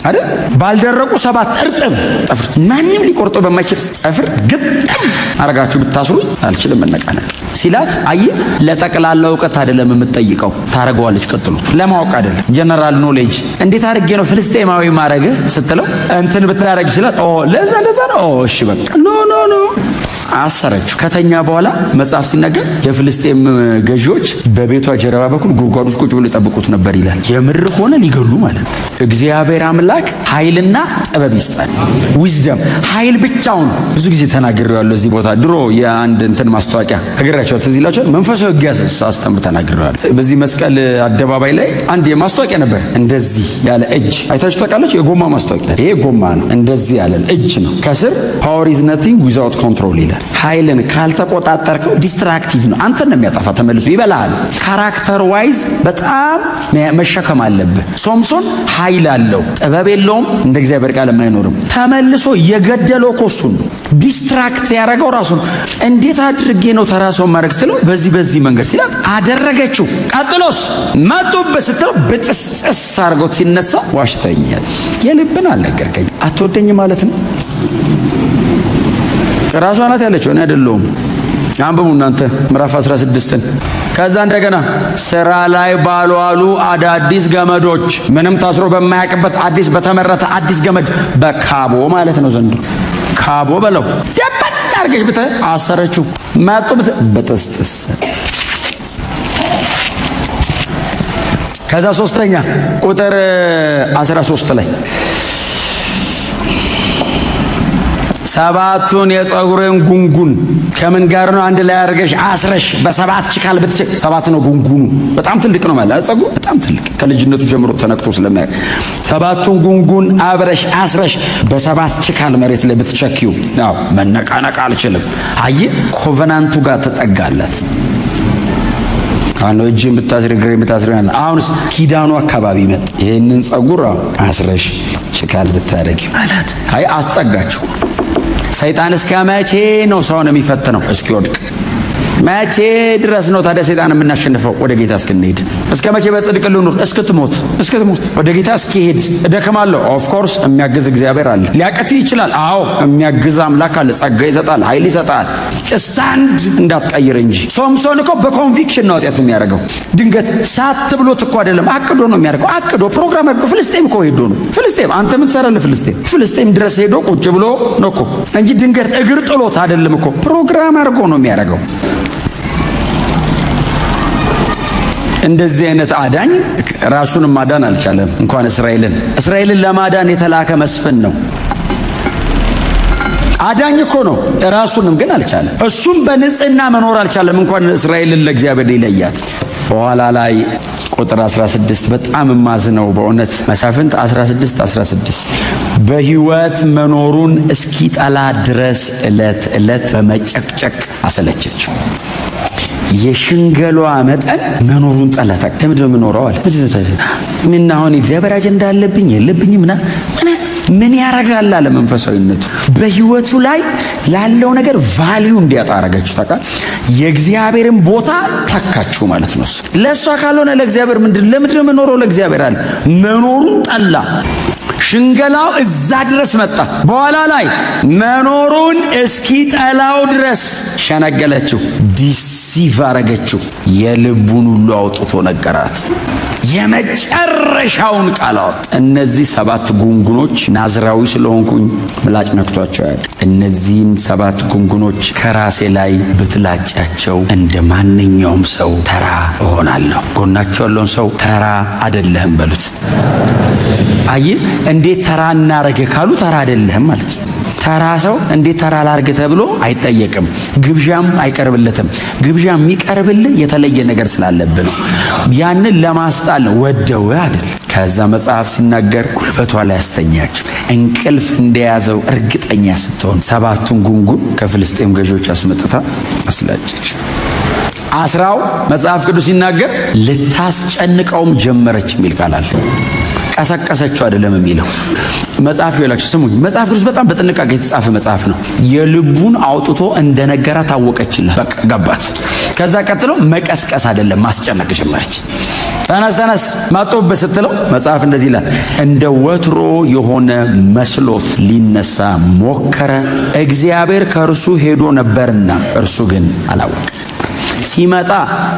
A: አይደል? ባልደረቁ 7 እርጥብ ጠፍር ማንም ሊቆርጦ በማይችል ጠፍር ግጥም አረጋችሁ ብታስሩኝ አልችልም መነቃነቅ ሲላት፣ አየ ለጠቅላላ እውቀት አይደለም የምትጠይቀው፣ ታረጋዋለች። ቀጥሎ ለማወቅ አይደለም ጀነራል ኖሌጅ እንዴት አድርጌ ነው ፍልስጤማዊ ማረግ ስትለው እንትን ብታረግ ሲላት፣ ለዛ ነው እሺ በቃ ኖ አሰረችው። ከተኛ በኋላ መጽሐፍ ሲናገር የፍልስጤም ገዢዎች በቤቷ ጀርባ በኩል ጉድጓድ ውስጥ ቁጭ ብሎ ይጠብቁት ነበር ይላል። የምር ሆነ ሊገሉ ማለት ነው። እግዚአብሔር አምላክ ኃይልና ጥበብ ይስጣል። ዊዝደም ኃይል ብቻውን ብዙ ጊዜ ተናግሬዋለሁ እዚህ ቦታ። ድሮ የአንድ እንትን ማስታወቂያ ተገራቸው ትዝ ይላችኋል። መንፈሳዊ ሕግ ሳስተምር ተናግሬዋለሁ። በዚህ መስቀል አደባባይ ላይ አንድ የማስታወቂያ ነበር። እንደዚህ ያለ እጅ አይታችሁ ታውቃላችሁ? የጎማ ማስታወቂያ። ይሄ ጎማ ነው፣ እንደዚህ ያለ እጅ ነው። ከስር ፓወር ኢዝ ነቲንግ ዊዛውት ኮንትሮል ይላል። ኃይልን ካልተቆጣጠርከው ዲስትራክቲቭ ነው፣ አንተን ነው የሚያጠፋ፣ ተመልሶ ይበላል። ካራክተር ዋይዝ በጣም መሸከም አለብህ። ሶምሶን ኃይል አለው፣ ጥበብ የለውም፣ እንደ እግዚአብሔር ቃል አይኖርም። ተመልሶ የገደለው እኮ እሱን ነው፣ ዲስትራክት ያደረገው ራሱ ነው። እንዴት አድርጌ ነው ተራሶን ማድረግ ስትለው በዚህ መንገድ ሲላት አደረገችው። ቀጥሎስ መጡበት ስትለው ብጥስጥስ አድርጎት ሲነሳ ዋሽተኛል። የልብን አልነገርከኝ አትወደኝ ማለት ነው። ራሷ ናት ያለችው፣ እኔ አይደለሁም። አንብቡ እናንተ ምዕራፍ 16ን። ከዛ እንደገና ስራ ላይ ባልዋሉ አዳዲስ ገመዶች፣ ምንም ታስሮ በማያውቅበት አዲስ በተመረተ አዲስ ገመድ በካቦ ማለት ነው ዘንድሮ ካቦ በለው ደበል አድርገሽ ብተ አሰረችው። መጡ በጥስጥስ። ከዛ ሶስተኛ ቁጥር 13 ላይ 7ቱን የፀጉርን ጉንጉን ከምን ጋር ነው አንድ ላይ አድርገሽ አስረሽ በ7 ችካል ብትቸክ 7 ነው ጉንጉኑ። በጣም ትልቅ ነው ማለት ፀጉሩ በጣም ትልቅ ከልጅነቱ ጀምሮ ተነክቶ ስለማያውቅ 7ቱን ጉንጉን አብረሽ አስረሽ በ7 ችካል መሬት ላይ ብትቸኪው ያው መነቃነቅ አልችልም። አይ ኮቨናንቱ ጋር ተጠጋለት። አሁን እጅን ብታስሪ ግሬ ብታስሪ አሁንስ ኪዳኑ አካባቢ መጣ። ይሄንን ፀጉር አስረሽ ችካል ብታረጊ ማለት አይ አስጠጋችሁ። ሰይጣን እስከ መቼ ነው ሰውን የሚፈትነው? እስኪወድቅ መቼ ድረስ ነው ታዲያ ሰይጣን የምናሸንፈው? ወደ ጌታ እስክንሄድ። እስከ መቼ በጽድቅ ልኑር? እስክትሞት ወደ ጌታ እስኪሄድ። እደክማለሁ። ኦፍ ኮርስ የሚያግዝ እግዚአብሔር አለ። ሊያቀትህ ይችላል። አዎ የሚያግዝ አምላክ አለ። ጸጋ ይሰጣል፣ ኃይል ይሰጣል። ስታንድ እንዳትቀይር እንጂ። ሶምሶን እኮ በኮንቪክሽን ነው ኃጢአት የሚያደርገው። ድንገት ሳት ብሎት እኮ አይደለም፣ አቅዶ ነው የሚያደርገው። አቅዶ ፕሮግራም አድርጎ ፍልስጤም እኮ ሄዶ ነው። ፍልስጤም አንተ ምን ትሰራለህ? ፍልስጤም ድረስ ሄዶ ቁጭ ብሎ ነው እኮ እንጂ ድንገት እግር ጥሎት አይደለም እኮ። ፕሮግራም አድርጎ ነው የሚያደርገው። እንደዚህ አይነት አዳኝ ራሱን ማዳን አልቻለም። እንኳን እስራኤልን ለማዳን የተላከ መስፍን ነው። አዳኝ እኮ ነው፣ ራሱንም ግን አልቻለም። እሱም በንጽህና መኖር አልቻለም፣ እንኳን እስራኤልን ለእግዚአብሔር ሊለያት። በኋላ ላይ ቁጥር 16 በጣም ማዝነው በእውነት መሳፍንት 16 በሕይወት መኖሩን እስኪጠላ ድረስ ዕለት በመጨቅጨቅ አሰለቸችው። የሽንገሏ መጠን መኖሩን ጠላታ። ለምንድነው የምኖረው አለ። ምን አሁን እግዚአብሔር አጀንዳ አለብኝ የለብኝም ምና ምን ያረጋል አለ። መንፈሳዊነቱ በህይወቱ ላይ ላለው ነገር ቫልዩ እንዲያጣ አረጋችሁ። ታውቃለህ፣ የእግዚአብሔርን ቦታ ታካችሁ ማለት ነው። ለእሷ ካልሆነ ለእግዚአብሔር ለምንድነው የምኖረው? ለእግዚአብሔር አለ። መኖሩን ጠላ። ሽንገላው እዛ ድረስ መጣ። በኋላ ላይ መኖሩን እስኪጠላው ድረስ ሸነገለችው፣ ዲሲቭ አረገችው። የልቡን ሁሉ አውጥቶ ነገራት። የመጨረሻውን ቃል አወጣ። እነዚህ 7 ጉንጉኖች ናዝራዊ ስለሆንኩኝ ምላጭ ነክቷቸው ያለ እነዚህን 7 ጉንጉኖች ከራሴ ላይ ብትላጫቸው እንደ ማንኛውም ሰው ተራ እሆናለሁ። ጎናቸው ያለውን ሰው ተራ አይደለህም በሉት። አይ እንዴት ተራ እናረገ ካሉ ተራ አይደለህም ማለት ነው። ተራ ሰው እንዴት ተራ ላርገ ተብሎ አይጠየቅም። ግብዣም አይቀርብለትም። ግብዣ የሚቀርብልህ የተለየ ነገር ስላለብህ ነው። ያንን ለማስጣል ነው፣ ወደው አይደል። ከዛ መጽሐፍ ሲናገር ጉልበቷ ላይ ያስተኛችው። እንቅልፍ እንደያዘው እርግጠኛ ስትሆን 7ቱን ጉንጉን ከፍልስጤም ገዦች አስመጥታ አስላጨች። አስራው መጽሐፍ ቅዱስ ሲናገር ልታስጨንቀውም ጀመረች የሚል ቃል አለ። ቀሰቀሰችው አይደለም የሚለው መጽሐፍ ይላችሁ ስሙኝ። መጽሐፍ ቅዱስ በጣም በጥንቃቄ የተጻፈ መጽሐፍ ነው። የልቡን አውጥቶ እንደነገራ ታወቀችልህ፣ በቃ ገባት። ከዛ ቀጥሎ መቀስቀስ አይደለም ማስጨነቅ ጀመረች። ተነስ ማጦበት ስትለው መጽሐፍ እንደዚህ ይላል፣ እንደ ወትሮ የሆነ መስሎት ሊነሳ ሞከረ፣ እግዚአብሔር ከእርሱ ሄዶ ነበርና እርሱ ግን አላወቀ። ሲመጣ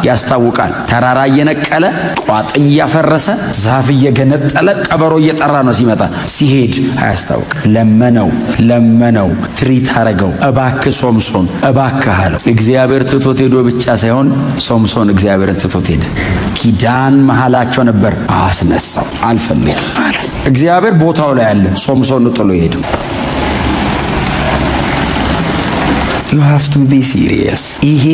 A: ያስታውቃል። ተራራ እየነቀለ ቋጥኝ እያፈረሰ ዛፍ እየገነጠለ ቀበሮ እየጠራ ነው ሲመጣ። ሲሄድ አያስታውቅ። ለመነው ትሪት አረገው። እባክህ ሶምሶን እባክህ አለው። እግዚአብሔር ትቶት ሄዶ ብቻ ሳይሆን ሶምሶን እግዚአብሔርን ትቶት ሄደ። ኪዳን መሃላቸው ነበር፣ አስነሳው። አልፈልግም አለ። እግዚአብሔር ቦታው ላይ አለ፣ ሶምሶን ጥሎ ሄደ። You have to be serious። ይሄ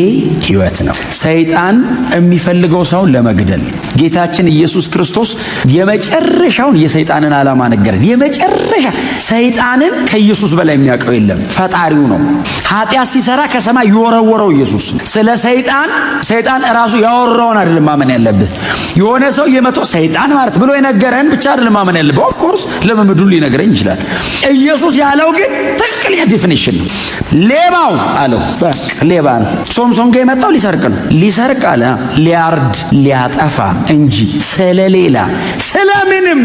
A: ህይወት ነው። ሰይጣን የሚፈልገው ሰውን ለመግደል ጌታችን ኢየሱስ ክርስቶስ የመጨረሻውን የሰይጣንን ዓላማ ነገረን። የመጨረሻ ሰይጣንን ከኢየሱስ በላይ የሚያውቀው የለም፣ ፈጣሪው ነው። ኃጢአት ሲሰራ ከሰማይ የወረወረው ኢየሱስ። ስለ ሰይጣን ራሱ ያወራውን አይደለም ማመን ያለብህ። የሆነ ሰው የመቶ ሰይጣን ማለት ብሎ የነገረን ብቻ አይደለም ማመን ያለብህ። ኦፍ ኮርስ ለመምዱን ሊነግረኝ ይችላል። ኢየሱስ ያለው ግን ትክክለኛ ዴፊኒሽን ነው። ሌባው አለው፣ በቃ ሌባ ነው። ሶምሶን ጋር የመጣው ሊሰርቅ አለ፣ ሊያርድ ሊያጠፋ እንጂ ስለሌላ ስለምንም።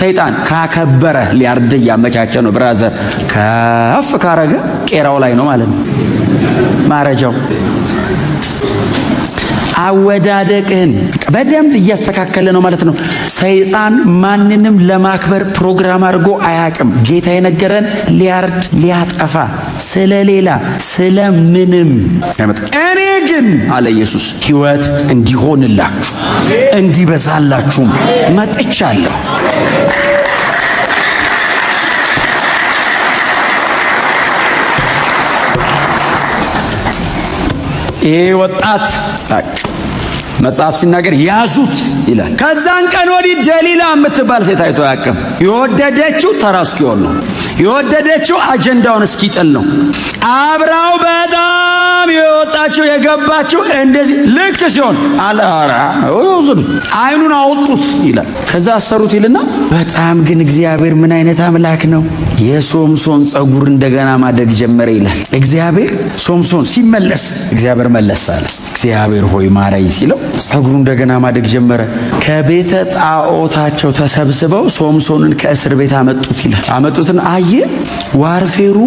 A: ሰይጣን ካከበረ ሊያርድ እያመቻቸ ነው። ብራዘር ከፍ ካረገ ቄራው ላይ ነው ማለት ነው ማረጃው። አወዳደቅህን በደንብ እያስተካከለ ነው ማለት ነው። ሰይጣን ማንንም ለማክበር ፕሮግራም አድርጎ አያውቅም። ጌታ የነገረን ሊያርድ ሊያጠፋ ስለሌላ ስለምንም። እኔ ግን አለ ኢየሱስ ሕይወት እንዲሆንላችሁ እንዲበዛላችሁም መጥቻለሁ። ይሄ ወጣት መጽሐፍ ሲናገር ያዙት ይላል። ከዛን ቀን ወዲህ ደሊላ የምትባል ሴት አይቶ አያውቅም። የወደደችው ተራ እስኪሆን ነው። የወደደችው አጀንዳውን እስኪጥል ነው። አብራው በጣም የወጣችው የገባችው እንደዚህ ልክ ሲሆን አላራ አይኑን አወጡት ይላል። ከዛ አሰሩት ይልና በጣም ግን እግዚአብሔር ምን አይነት አምላክ ነው! የሶምሶን ጸጉር እንደገና ማደግ ጀመረ ይላል። እግዚአብሔር ሶምሶን ሲመለስ እግዚአብሔር መለስ አለ። እግዚአብሔር ሆይ ማረኝ ሲለው ጸጉሩ እንደገና ማደግ ጀመረ። ከቤተ ጣዖታቸው ተሰብስበው ሶምሶንን ከእስር ቤት አመጡት ይላል። አመጡትና አየ ዋርፌሩ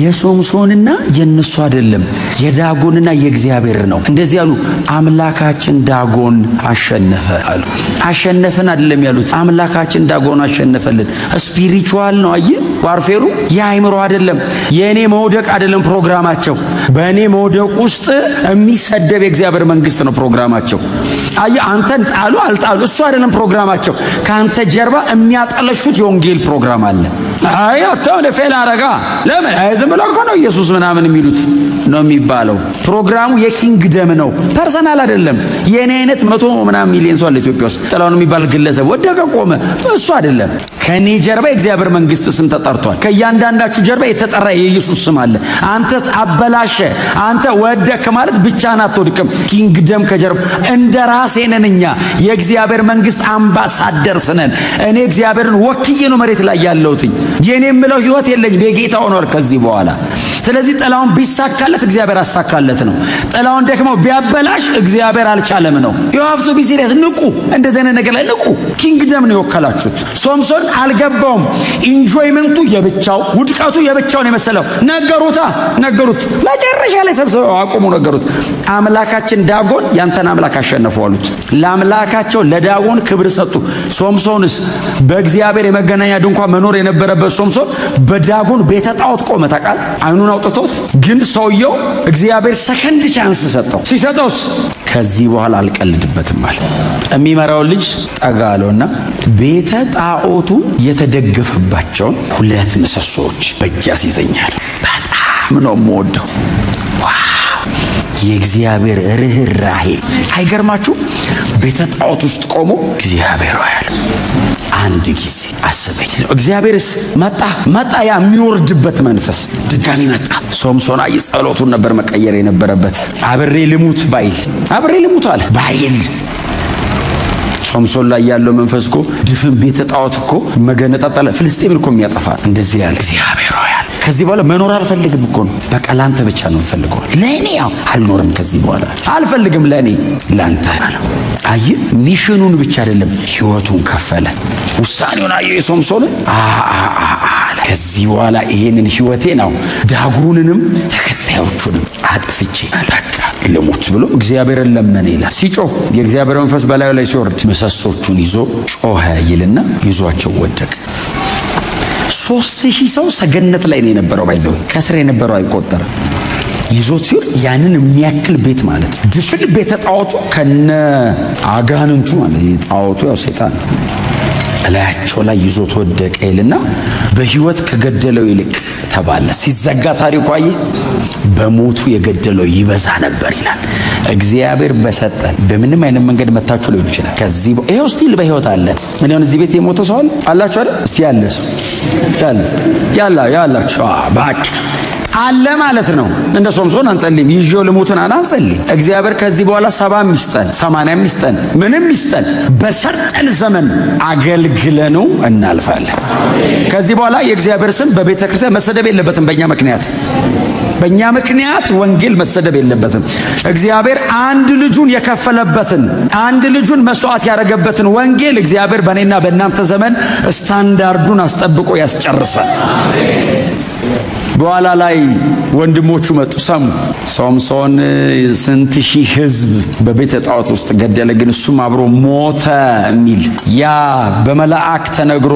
A: የሶምሶንና የነሱ አይደለም፣ የዳጎንና የእግዚአብሔር ነው። እንደዚህ ያሉ አምላካችን ዳጎን አሸነፈ አሉ። አሸነፈን አይደለም ያሉት፣ አምላካችን ዳጎን አሸነፈልን። ስፒሪቹዋል ነው። አየ ዋርፌሩ የአይምሮ አይደለም፣ የኔ መውደቅ አይደለም ፕሮግራማቸው። በእኔ መውደቅ ውስጥ የሚሰደብ የእግዚአብሔር መንግስት ነው ፕሮግራማቸው። አየ አንተን ጣሉ አልጣሉ እሱ አይደለም ፕሮግራማቸው። ካንተ ጀርባ የሚያጠለሹት የወንጌል ፕሮግራም አለ። አይ አታው ለፌል አረጋ ለምን ዝም ብሎ እኮ ነው ኢየሱስ ምናምን የሚሉት ነው የሚባለው። ፕሮግራሙ የኪንግደም ነው፣ ፐርሰናል አይደለም። የኔ አይነት 100 ምናምን ሚሊዮን ሰው አለ ኢትዮጵያ ውስጥ። ጥላውን የሚባል ግለሰብ ወደቀ ቆመ፣ እሱ አይደለም። ከኔ ጀርባ የእግዚአብሔር መንግስት ስም ተጠርቷል። ከእያንዳንዳችሁ ጀርባ የተጠራ የኢየሱስ ስም አለ። አንተ አበላሸ፣ አንተ ወደክ ማለት ብቻህን አትወድቅም። ኪንግደም ከጀርባ እንደ ራሴ ነን እኛ የእግዚአብሔር መንግስት አምባሳደርስ ነን። እኔ እግዚአብሔርን ወክዬ ነው መሬት ላይ ያለሁት። የኔ የምለው ህይወት የለኝም፣ የጌታ ሆኗል ከዚህ በኋላ። ስለዚህ ጥላውን ቢሳካለት እግዚአብሔር አሳካለት ነው። ጥላውን ደክመው ቢያበላሽ እግዚአብሔር አልቻለም ነው። you have to be serious። ንቁ፣ እንደዚህ አይነት ነገር ላይ ንቁ። ኪንግደም ነው የወከላችሁት። ሶምሶን አልገባውም። ኢንጆይመንቱ የብቻው፣ ውድቀቱ የብቻውን የመሰለው ነገሩት። መጨረሻ ላይ ሰብስበው አቆሙ ነገሩት። አምላካችን ዳጎን ያንተን አምላክ አሸነፉ አሉት። ለአምላካቸው ለዳጎን ክብር ሰጡ። ሶምሶንስ በእግዚአብሔር የመገናኛ ድንኳን መኖር የነበረበት ሶምሶን በዳጎን ቤተ ጣዖት ቆመ። ታውቃል? አይኑን አውጥቶት ግን ሰውየው እግዚአብሔር ሰከንድ ቻንስ ሰጠው። ሲሰጠውስ ከዚህ በኋላ አልቀልድበትም አለ። የሚመራው ልጅ ጠጋ አለውና ቤተ ጣዖቱ የተደገፈባቸውን 2 ምሰሶዎች በእጅ ያስይዘኛል። በጣም ነው የምወደው። የእግዚአብሔር ርህራሄ አይገርማችሁ? ቤተ ጣዖት ውስጥ ቆሞ እግዚአብሔር ያለ አንድ ጊዜ አሰበኝ። እግዚአብሔርስ መጣ ያ የሚወርድበት መንፈስ ድጋሚ መጣ። ሶምሶን ጸሎቱን ነበር መቀየር የነበረበት። አብሬ ልሙት አለ ባይል ሶምሶን ላይ ያለው መንፈስ እኮ ድፍን ቤተ ጣዖት እኮ መገነጣጠለ ፍልስጤምን እኮ የሚያጠፋ እንደዚህ ያለ እግዚአብሔር ያለ ከዚህ በኋላ መኖር አልፈልግም እኮ ነው። በቃ ላንተ ብቻ ነው ፈልገው። ለኔ አልኖርም ከዚህ በኋላ አልፈልግም፣ ለኔ ላንተ አለው። አይ ሚሽኑን ብቻ አይደለም ህይወቱን ከፈለ። ውሳኔውን አየ የሶምሶን ከዚህ በኋላ ይሄንን ህይወቴ ነው ዳጉንንም ተከታዮቹንም አጥፍቼ በቃ ልሙት ብሎ እግዚአብሔርን ለመነ ይላል። ሲጮህ የእግዚአብሔር መንፈስ በላዩ ላይ ሲወርድ ምሰሶቹን ይዞ ጮኸ ይልና ይዟቸው ወደቀ። 3000 ሰው ሰገነት ላይ ነው የነበረው። ባይዘው ከስር የነበረው አይቆጠርም። ይዞት ሲል ያንን የሚያክል ቤት ማለት ድፍን ቤተ ጣዖቱ ከነ አጋንንቱ ማለት ጣዖቱ ያው ሰይጣን እላያቸው ላይ ይዞት ወደቀ ይልና በህይወት ከገደለው ይልቅ ተባለ። ሲዘጋ ታሪኩ አየ በሞቱ የገደለው ይበዛ ነበር ይላል። እግዚአብሔር በሰጠን በምንም አይነት መንገድ መታችሁ ሊሆን ይችላል። ከዚህ ይሄው ስቲል በህይወት አለ። ምን ይሆን እዚህ ቤት የሞተ ሰው አላችሁ አይደል? እስቲ ያለ ሰው ያላችሁ ባክ አለ ማለት ነው። እንደ ሶምሶን አንጸልይም፣ ይዤው ልሙትን አንጸልይም። እግዚአብሔር ከዚህ በኋላ 70 ሚስጠን 80 ሚስጠን ምንም ሚስጠን በሰርጠን ዘመን አገልግለነው እናልፋለን። ከዚህ በኋላ የእግዚአብሔር ስም በቤተ ክርስቲያን መሰደብ የለበትም። በእኛ ምክንያት ወንጌል መሰደብ የለበትም። እግዚአብሔር አንድ ልጁን የከፈለበትን አንድ ልጁን መስዋዕት ያደረገበትን ወንጌል እግዚአብሔር በእኔና በእናንተ ዘመን ስታንዳርዱን አስጠብቆ ያስጨርሳል። በኋላ ላይ ወንድሞቹ መጡ፣ ሰሙ። ሶምሶን ስንት ሺህ ሕዝብ በቤተ ጣዖት ውስጥ ገደለ፣ ግን እሱም አብሮ ሞተ የሚል ያ በመላእክ ተነግሮ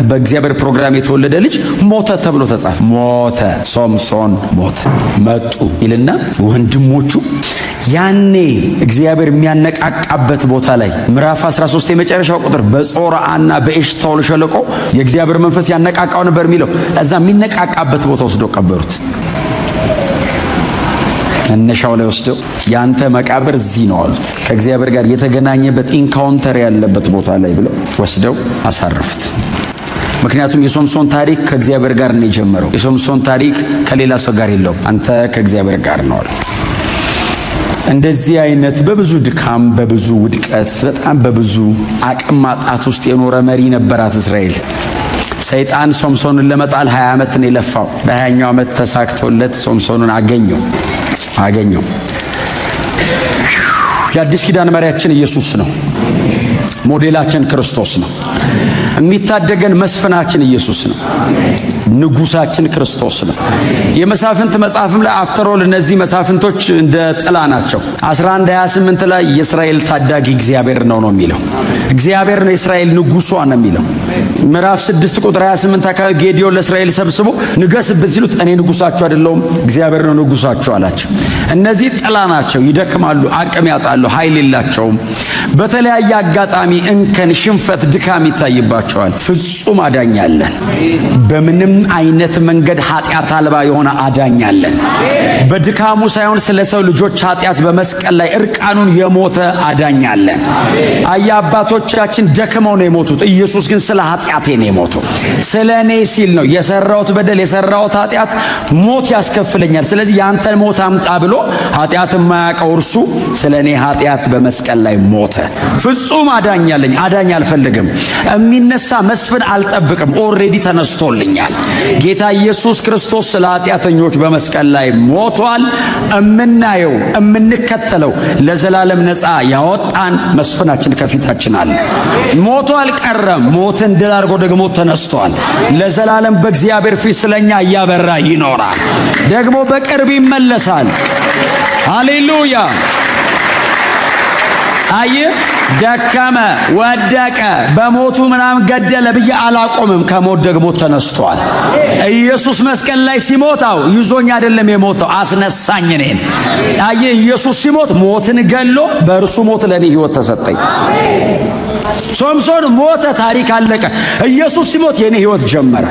A: በእግዚአብሔር ፕሮግራም የተወለደ ልጅ ሞተ ተብሎ ተጻፈ። ሞተ፣ ሶምሶን ሞተ። መጡ ይልና ወንድሞቹ ያኔ እግዚአብሔር የሚያነቃቃበት ቦታ ላይ ምዕራፍ 13 የመጨረሻው ቁጥር በጾርዓና በኤሽታኦል ሸለቆ የእግዚአብሔር መንፈስ ያነቃቃው ነበር የሚለው እዛ የሚነቃቃበት ቦታ ወስዶ ቀበሩት። መነሻው ላይ ወስደው ያንተ መቃብር እዚህ ነው አሉት። ከእግዚአብሔር ጋር የተገናኘበት ኢንካውንተር ያለበት ቦታ ላይ ብለው ወስደው አሳረፉት። ምክንያቱም የሶምሶን ታሪክ ከእግዚአብሔር ጋር ነው የጀመረው። የሶምሶን ታሪክ ከሌላ ሰው ጋር የለውም። አንተ ከእግዚአብሔር ጋር ነው አሉ። እንደዚህ አይነት በብዙ ድካም፣ በብዙ ውድቀት፣ በጣም በብዙ አቅም ማጣት ውስጥ የኖረ መሪ ነበራት እስራኤል። ሰይጣን ሶምሶንን ለመጣል 20 ዓመት ነው የለፋው። በ20ኛው ዓመት ተሳክቶለት ሶምሶንን አገኘው። የአዲስ ኪዳን መሪያችን ኢየሱስ ነው። ሞዴላችን ክርስቶስ ነው። የሚታደገን መስፍናችን ኢየሱስ ነው። ንጉሳችን ክርስቶስ ነው። የመሳፍንት መጽሐፍም ላይ አፍተሮል እነዚህ መሳፍንቶች እንደ ጥላ ናቸው። 11:28 ላይ የእስራኤል ታዳጊ እግዚአብሔር ነው የሚለው። እግዚአብሔር ነው የእስራኤል ንጉሷ ነው የሚለው። ምዕራፍ 6 ቁጥር 28 አካባቢ ጌዲዮን ለእስራኤል ሰብስቦ ንገስብን ሲሉት እኔ ንጉሳቸው አይደለሁም እግዚአብሔር ነው ንጉሳቸው አላቸው። እነዚህ ጥላ ናቸው። ይደክማሉ፣ አቅም ያጣሉ፣ ኃይል የላቸውም። በተለያየ አጋጣሚ እንከን፣ ሽንፈት፣ ድካም ይታይባቸዋል። ፍጹም አዳኝ አለን። በምንም አይነት መንገድ ኃጢአት አልባ የሆነ አዳኝ አለን። በድካሙ ሳይሆን ስለ ሰው ልጆች ኃጢአት በመስቀል ላይ እርቃኑን የሞተ አዳኝ አለን። አባቶቻችን ደክመው ነው የሞቱት። ኢየሱስ ግን ስለ ኃጢአቴ ነው የሞተው። ስለ እኔ ሲል ነው። የሰራሁት በደል፣ የሰራሁት ኃጢአት ሞት ያስከፍለኛል። ስለዚህ ያንተን ሞት አምጣ ብሎ ኃጢአት የማያውቀው እርሱ ስለ እኔ ኃጢአት በመስቀል ላይ ሞተ። ፍጹም አዳኝ አለኝ። አዳኝ አልፈልግም። የሚነሳ መስፍን አልጠብቅም። ኦልሬዲ ተነስቶልኛል። ጌታ ኢየሱስ ክርስቶስ ስለ ኃጢአተኞች በመስቀል ላይ ሞቷል። የምናየው የምንከተለው ለዘላለም ነፃ ያወጣን መስፍናችን ከፊታችን አለ። ሞቶ አልቀረም። ሞትን ድል አድርጎ ደግሞ ተነስቷል። ለዘላለም በእግዚአብሔር ፊት ስለኛ እያበራ ይኖራል። ደግሞ በቅርብ ይመለሳል። ሃሌሉያ። ደከመ፣ ወደቀ፣ በሞቱ ምናምን ገደለ ብዬ አላቆምም። ከሞት ደግሞ ተነስቷል። ኢየሱስ መስቀል ላይ ሲሞታው ይዞኝ አይደለም የሞተው፣ አስነሳኝ እኔን። ኢየሱስ ሲሞት ሞትን ገሎ በእርሱ ሞት ለኔ ሕይወት ተሰጠኝ። ሶምሶን ሞተ፣ ታሪክ አለቀ። ኢየሱስ ሲሞት የኔ ሕይወት ጀመረ።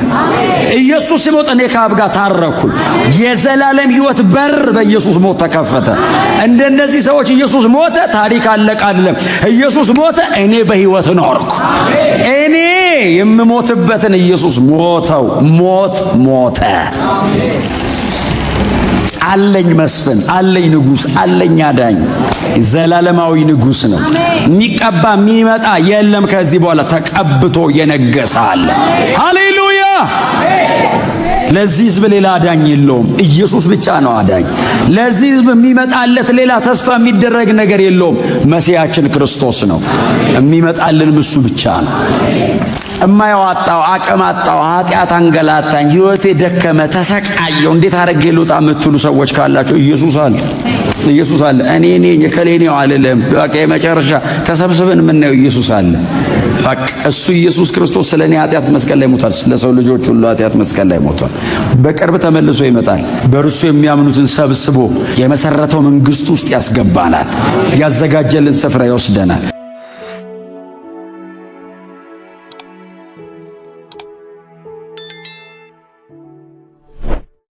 A: ኢየሱስ ሲሞት እኔ ከአብ ጋር ታረኩኝ። የዘላለም ሕይወት በር በኢየሱስ ሞት ተከፈተ። እንደነዚህ ሰዎች ኢየሱስ ሞተ፣ ታሪክ አለቀ አይደለም። ኢየሱስ ሞተ፣ እኔ በሕይወት ኖርኩ። እኔ የምሞትበትን ኢየሱስ ሞተው፣ ሞተ። አለኝ መስፍን፣ አለኝ ንጉሥ፣ አለኝ አዳኝ። ዘላለማዊ ንጉሥ ነው። የሚቀባ የሚመጣ የለም ከዚህ በኋላ። ተቀብቶ የነገሰ አለ። ሃሌሉያ። ለዚህ ሕዝብ ሌላ አዳኝ የለውም። ኢየሱስ ብቻ ነው አዳኝ። ለዚህ ሕዝብ የሚመጣለት ሌላ ተስፋ የሚደረግ ነገር የለውም። መሲያችን ክርስቶስ ነው። የሚመጣልን እሱ ብቻ ነው። እማያዋጣው አቅም አጣው፣ ኃጢአት አንገላታኝ፣ ሕይወቴ ደከመ፣ ተሰቃየው፣ እንዴት አድርጌ ልውጣ የምትሉ ሰዎች ካላችሁ ኢየሱስ አለ። ኢየሱስ አለ። እኔ የከሌኔው አልልም። በቃ የመጨረሻ ተሰብስበን የምናየው ኢየሱስ አለ። በቃ እሱ ኢየሱስ ክርስቶስ ስለ እኔ ኃጢአት መስቀል ላይ ሞቷል። ስለ ሰው ልጆች ሁሉ ኃጢአት መስቀል ላይ ሞቷል። በቅርብ ተመልሶ ይመጣል። በእርሱ የሚያምኑትን ሰብስቦ የመሰረተው መንግስት ውስጥ ያስገባናል። ያዘጋጀልን ስፍራ ይወስደናል።